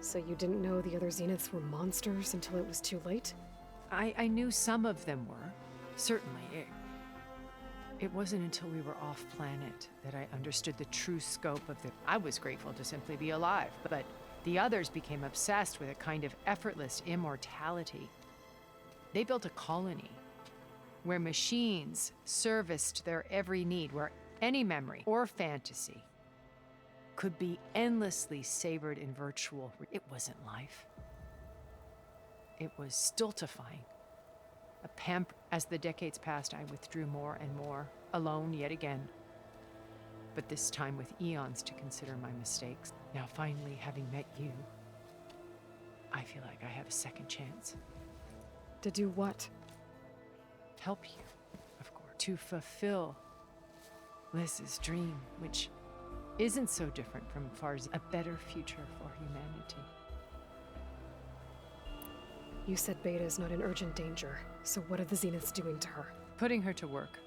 So you didn't know the other Zeniths were monsters until it was too late? I knew some of them were, certainly. It wasn't until we were off-planet that I understood the true scope of the... I was grateful to simply be alive, but the others became obsessed with a kind of effortless immortality. They built a colony where machines serviced their every need, where any memory or fantasy could be endlessly savored in virtual... It wasn't life. It was stultifying. A pamper. As the decades passed, I withdrew more and more, alone yet again. But this time with eons to consider my mistakes. Now finally, having met you, I feel like I have a second chance. To do what? Help you, of course. To fulfill Liz's dream, which isn't so different from Far's, a better future for humanity. You said Beta is not in urgent danger, so what are the Zeniths doing to her? Putting her to work.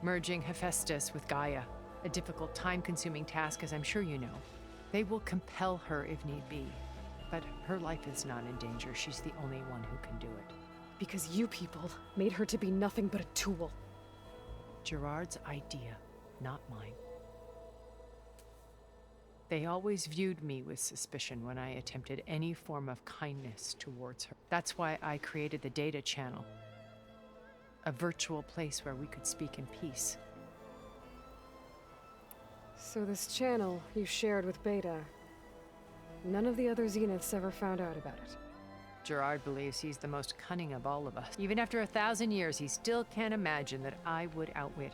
Merging Hephaestus with Gaia, a difficult, time-consuming task, as I'm sure you know. They will compel her if need be, but her life is not in danger. She's the only one who can do it. Because you people made her to be nothing but a tool. Gerard's idea, not mine. They always viewed me with suspicion when I attempted any form of kindness towards her. That's why I created the data channel, a virtual place where we could speak in peace. So this channel you shared with Beta, none of the other Zeniths ever found out about it? Gerard believes he's the most cunning of all of us. Even after 1,000 years, he still can't imagine that I would outwit.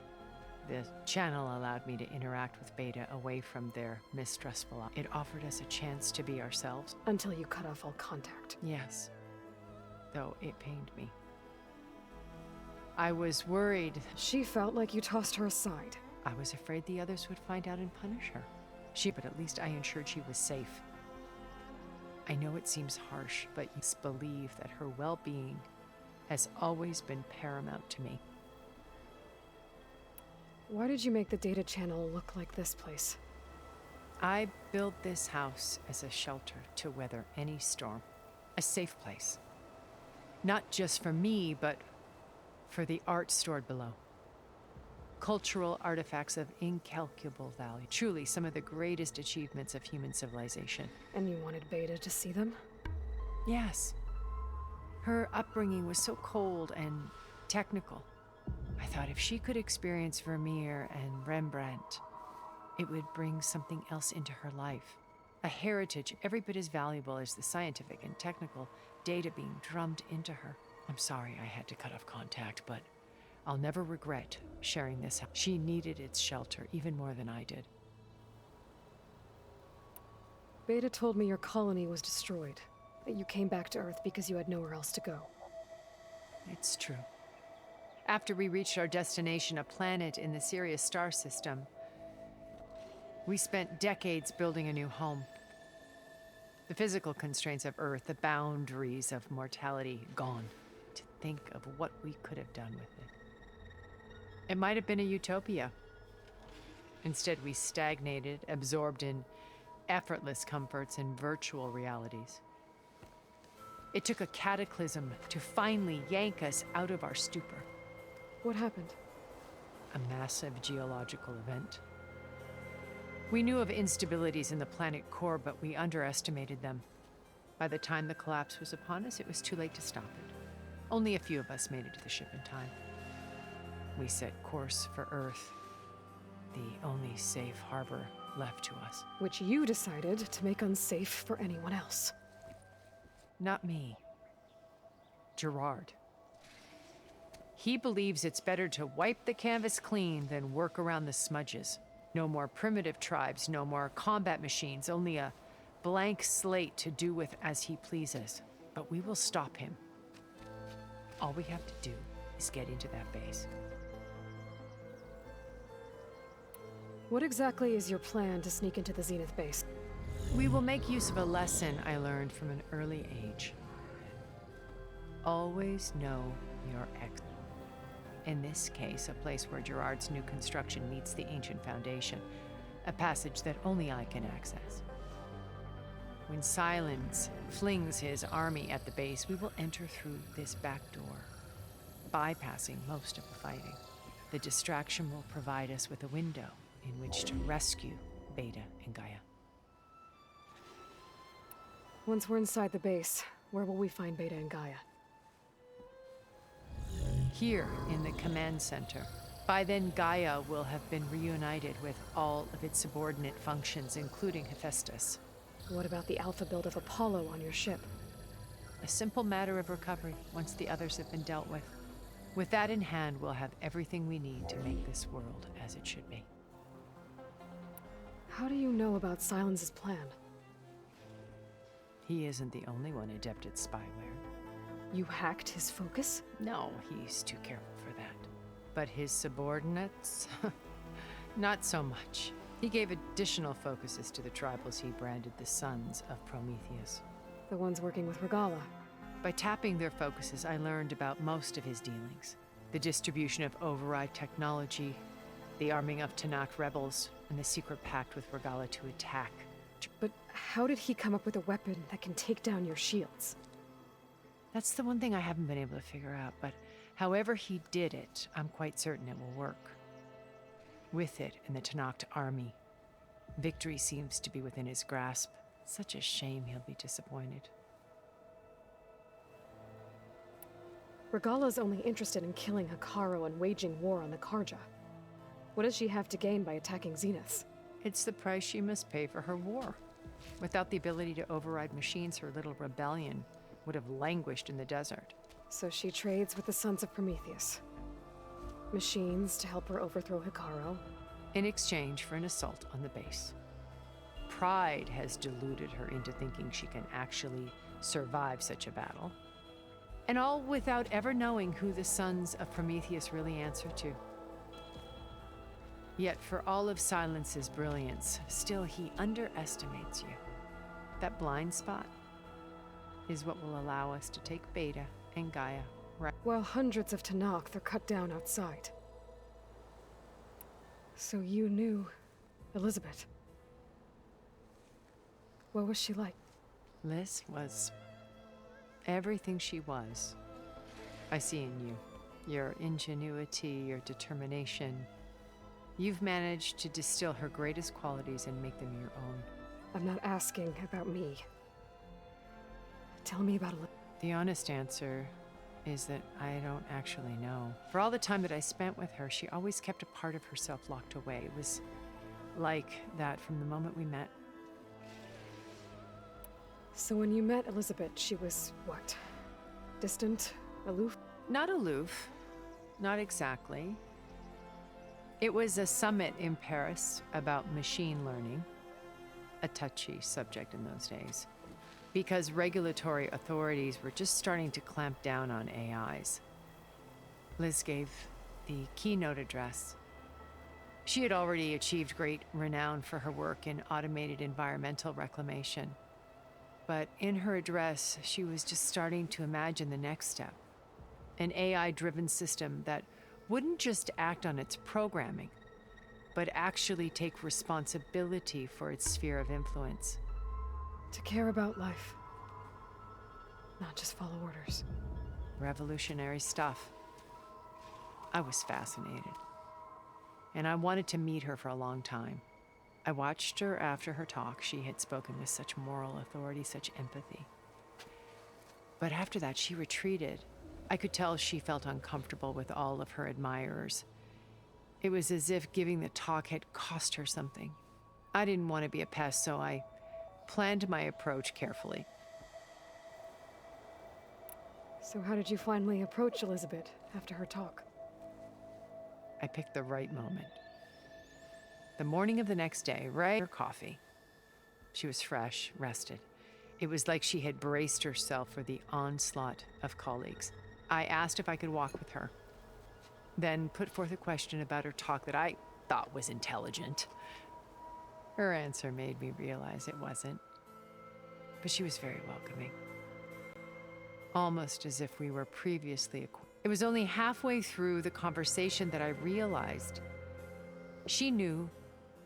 The channel allowed me to interact with Beta away from their mistrustful eyes. It offered us a chance to be ourselves. Until you cut off all contact. Yes. Though it pained me. I was worried. She felt like you tossed her aside. I was afraid the others would find out and punish her. But at least I ensured she was safe. I know it seems harsh, but you believe that her well-being has always been paramount to me. Why did you make the data channel look like this place? I built this house as a shelter to weather any storm. A safe place. Not just for me, but for the art stored below. Cultural artifacts of incalculable value. Truly some of the greatest achievements of human civilization. And you wanted Beta to see them? Yes. Her upbringing was so cold and technical. I thought if she could experience Vermeer and Rembrandt, it would bring something else into her life. A heritage every bit as valuable as the scientific and technical data being drummed into her. I'm sorry I had to cut off contact, but I'll never regret sharing this. She needed its shelter even more than I did. Beta told me your colony was destroyed, that you came back to Earth because you had nowhere else to go. It's true. After we reached our destination, a planet in the Sirius star system, we spent decades building a new home. The physical constraints of Earth, the boundaries of mortality, gone. To think of what we could have done with it. It might have been a utopia. Instead, we stagnated, absorbed in effortless comforts and virtual realities. It took a cataclysm to finally yank us out of our stupor. What happened? A massive geological event. We knew of instabilities in the planet core, but we underestimated them. By the time the collapse was upon us, it was too late to stop it. Only a few of us made it to the ship in time. We set course for Earth, the only safe harbor left to us. Which you decided to make unsafe for anyone else. Not me. Gerard. He believes it's better to wipe the canvas clean than work around the smudges. No more primitive tribes, no more combat machines, only a blank slate to do with as he pleases. But we will stop him. All we have to do is get into that base. What exactly is your plan to sneak into the Zenith base? We will make use of a lesson I learned from an early age. Always know your exit. In this case, a place where Gerard's new construction meets the ancient foundation, a passage that only I can access. When Silence flings his army at the base, we will enter through this back door, bypassing most of the fighting. The distraction will provide us with a window in which to rescue Beta and Gaia. Once we're inside the base, where will we find Beta and Gaia? Here in the command center. By then, Gaia will have been reunited with all of its subordinate functions, including Hephaestus. What about the alpha build of Apollo on your ship? A simple matter of recovery once the others have been dealt with. With that in hand, we'll have everything we need to make this world as it should be. How do you know about Silence's plan? He isn't the only one adept at spyware. You hacked his focus? No, he's too careful for that. But his subordinates? Not so much. He gave additional focuses to the tribals he branded the Sons of Prometheus. The ones working with Regala. By tapping their focuses, I learned about most of his dealings. The distribution of override technology, the arming of Tanakh rebels, and the secret pact with Regala to attack. But how did he come up with a weapon that can take down your shields? That's the one thing I haven't been able to figure out, but however he did it, I'm quite certain it will work. With it and the Tanakh army, victory seems to be within his grasp. Such a shame he'll be disappointed. Regala's only interested in killing Hekarro and waging war on the Karja. What does she have to gain by attacking Zenith? It's the price she must pay for her war. Without the ability to override machines, her little rebellion would have languished in the desert. So she trades with the Sons of Prometheus. Machines to help her overthrow Hekarro. In exchange for an assault on the base. Pride has deluded her into thinking she can actually survive such a battle. And all without ever knowing who the Sons of Prometheus really answer to. Yet for all of Silence's brilliance, still he underestimates you. That blind spot is what will allow us to take Beta and Gaia right. While hundreds of Tanakh are cut down outside. So you knew Elizabeth. What was she like? Liz was everything she was. I see in you. Your ingenuity, your determination. You've managed to distill her greatest qualities and make them your own. I'm not asking about me. Tell me about Elizabeth. The honest answer is that I don't actually know. For all the time that I spent with her, she always kept a part of herself locked away. It was like that from the moment we met. So when you met Elizabeth, she was what? Distant? Aloof? Not aloof. Not exactly. It was a summit in Paris about machine learning. A touchy subject in those days. because regulatory authorities were just starting to clamp down on AIs. Liz gave the keynote address. She had already achieved great renown for her work in automated environmental reclamation. But in her address, she was just starting to imagine the next step. An AI-driven system that wouldn't just act on its programming, but actually take responsibility for its sphere of influence. To care about life, not just follow orders. Revolutionary stuff. I was fascinated. And I wanted to meet her for a long time. I watched her after her talk. She had spoken with such moral authority, such empathy. But after that, she retreated. I could tell she felt uncomfortable with all of her admirers. It was as if giving the talk had cost her something. I didn't want to be a pest, so I planned my approach carefully. So how did you finally approach Elizabeth after her talk? I picked the right moment. The morning of the next day, right after coffee. She was fresh, rested. It was like she had braced herself for the onslaught of colleagues. I asked if I could walk with her, then put forth a question about her talk that I thought was intelligent. Her answer made me realize it wasn't, but she was very welcoming. Almost as if we were previously acquainted. It was only halfway through the conversation that I realized she knew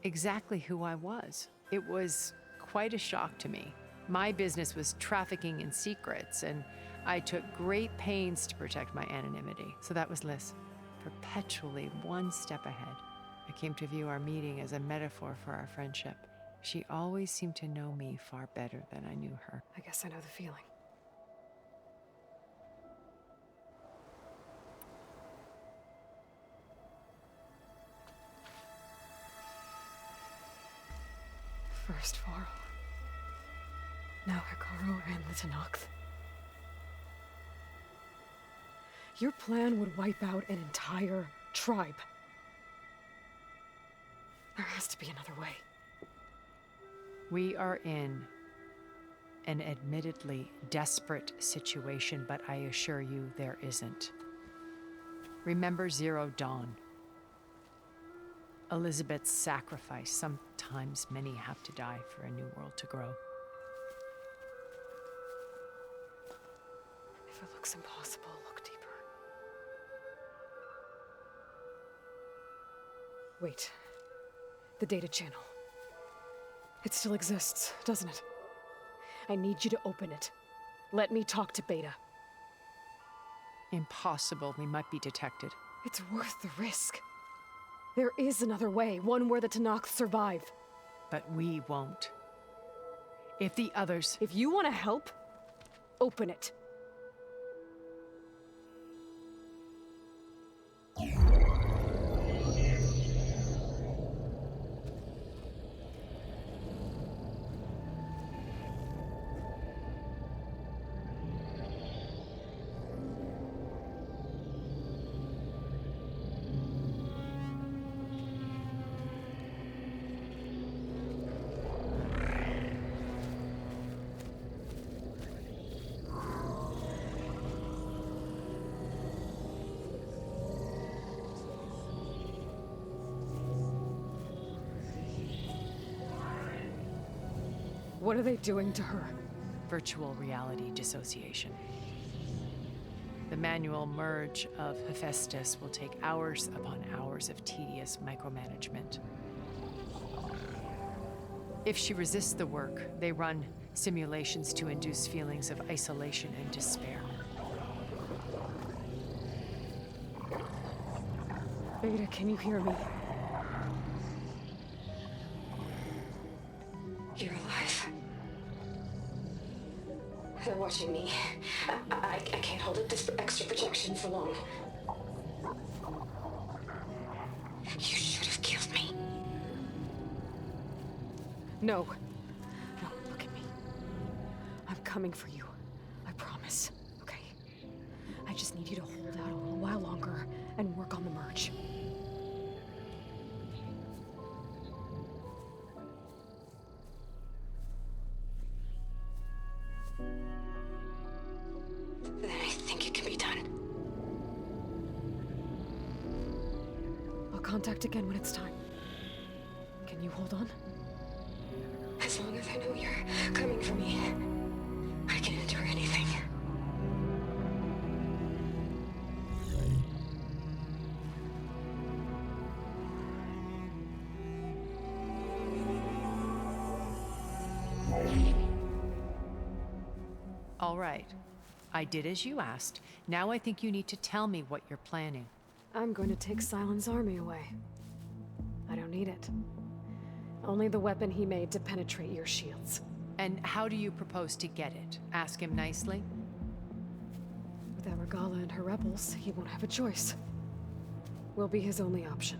exactly who I was. It was quite a shock to me. My business was trafficking in secrets, and I took great pains to protect my anonymity. So that was Liz, perpetually one step ahead. I came to view our meeting as a metaphor for our friendship. She always seemed to know me far better than I knew her. I guess I know the feeling. First Varl, now Hikaru and the Tenakth. Your plan would wipe out an entire tribe. There has to be another way. We are in an admittedly desperate situation, but I assure you there isn't. Remember Zero Dawn. Elizabeth's sacrifice. Sometimes many have to die for a new world to grow. If it looks impossible, look deeper. Wait. The data channel. It still exists, doesn't it? I need you to open it. Let me talk to Beta. Impossible. We might be detected. It's worth the risk. There is another way, one where the Tenakth survive. But we won't. If the others... If you want to help, open it. What are they doing to her? Virtual reality dissociation. The manual merge of Hephaestus will take hours upon hours of tedious micromanagement. If she resists the work, they run simulations to induce feelings of isolation and despair. Beta, can you hear me? You're alive. They're watching me. I can't hold up this extra projection for long. You should have killed me. No. No, look at me. I'm coming for you. I promise, okay? I just need you to hold out a little while longer and work on the merge. think it can be done. I'll contact again when it's time. Can you hold on? As long as I know you're coming for me, I can endure anything. All right. I did as you asked. Now I think you need to tell me what you're planning. I'm going to take Silent's army away. I don't need it. Only the weapon he made to penetrate your shields. And how do you propose to get it? Ask him nicely? Without Regala and her rebels, he won't have a choice. We'll be his only option.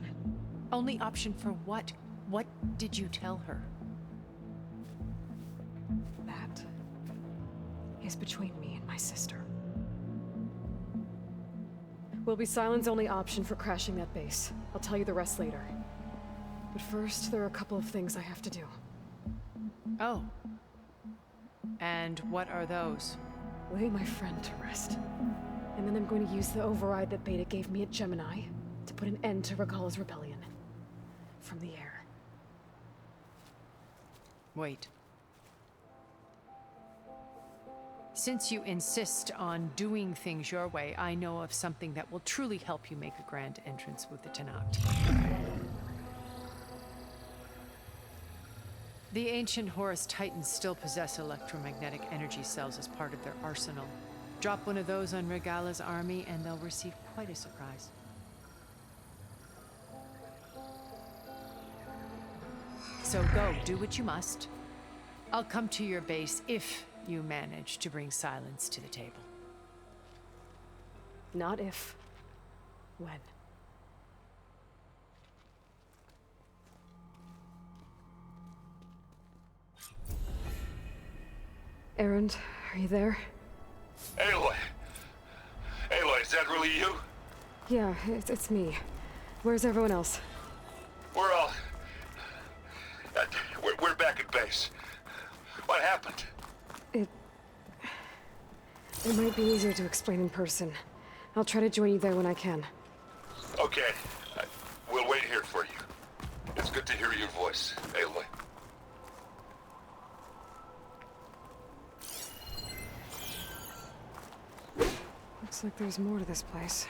Only option for what? What did you tell her? That is between me and my sister. Will be Silent's only option for crashing that base. I'll tell you the rest later. But first, there are a couple of things I have to do. Oh. And what are those? Lay my friend to rest. And then I'm going to use the override that Beta gave me at Gemini to put an end to Regala's rebellion. From the air. Wait. Since you insist on doing things your way, I know of something that will truly help you make a grand entrance with the Tenat. The ancient Horus Titans still possess electromagnetic energy cells as part of their arsenal. Drop one of those on Regala's army and they'll receive quite a surprise. So go, do what you must. I'll come to your base if you manage to bring Silence to the table. Not if. When. Erend, are you there? Aloy! Aloy, is that really you? Yeah, it's me. Where's everyone else? We're all... we're back at base. What happened? It might be easier to explain in person. I'll try to join you there when I can. Okay. We'll wait here for you. It's good to hear your voice, Aloy. Looks like there's more to this place.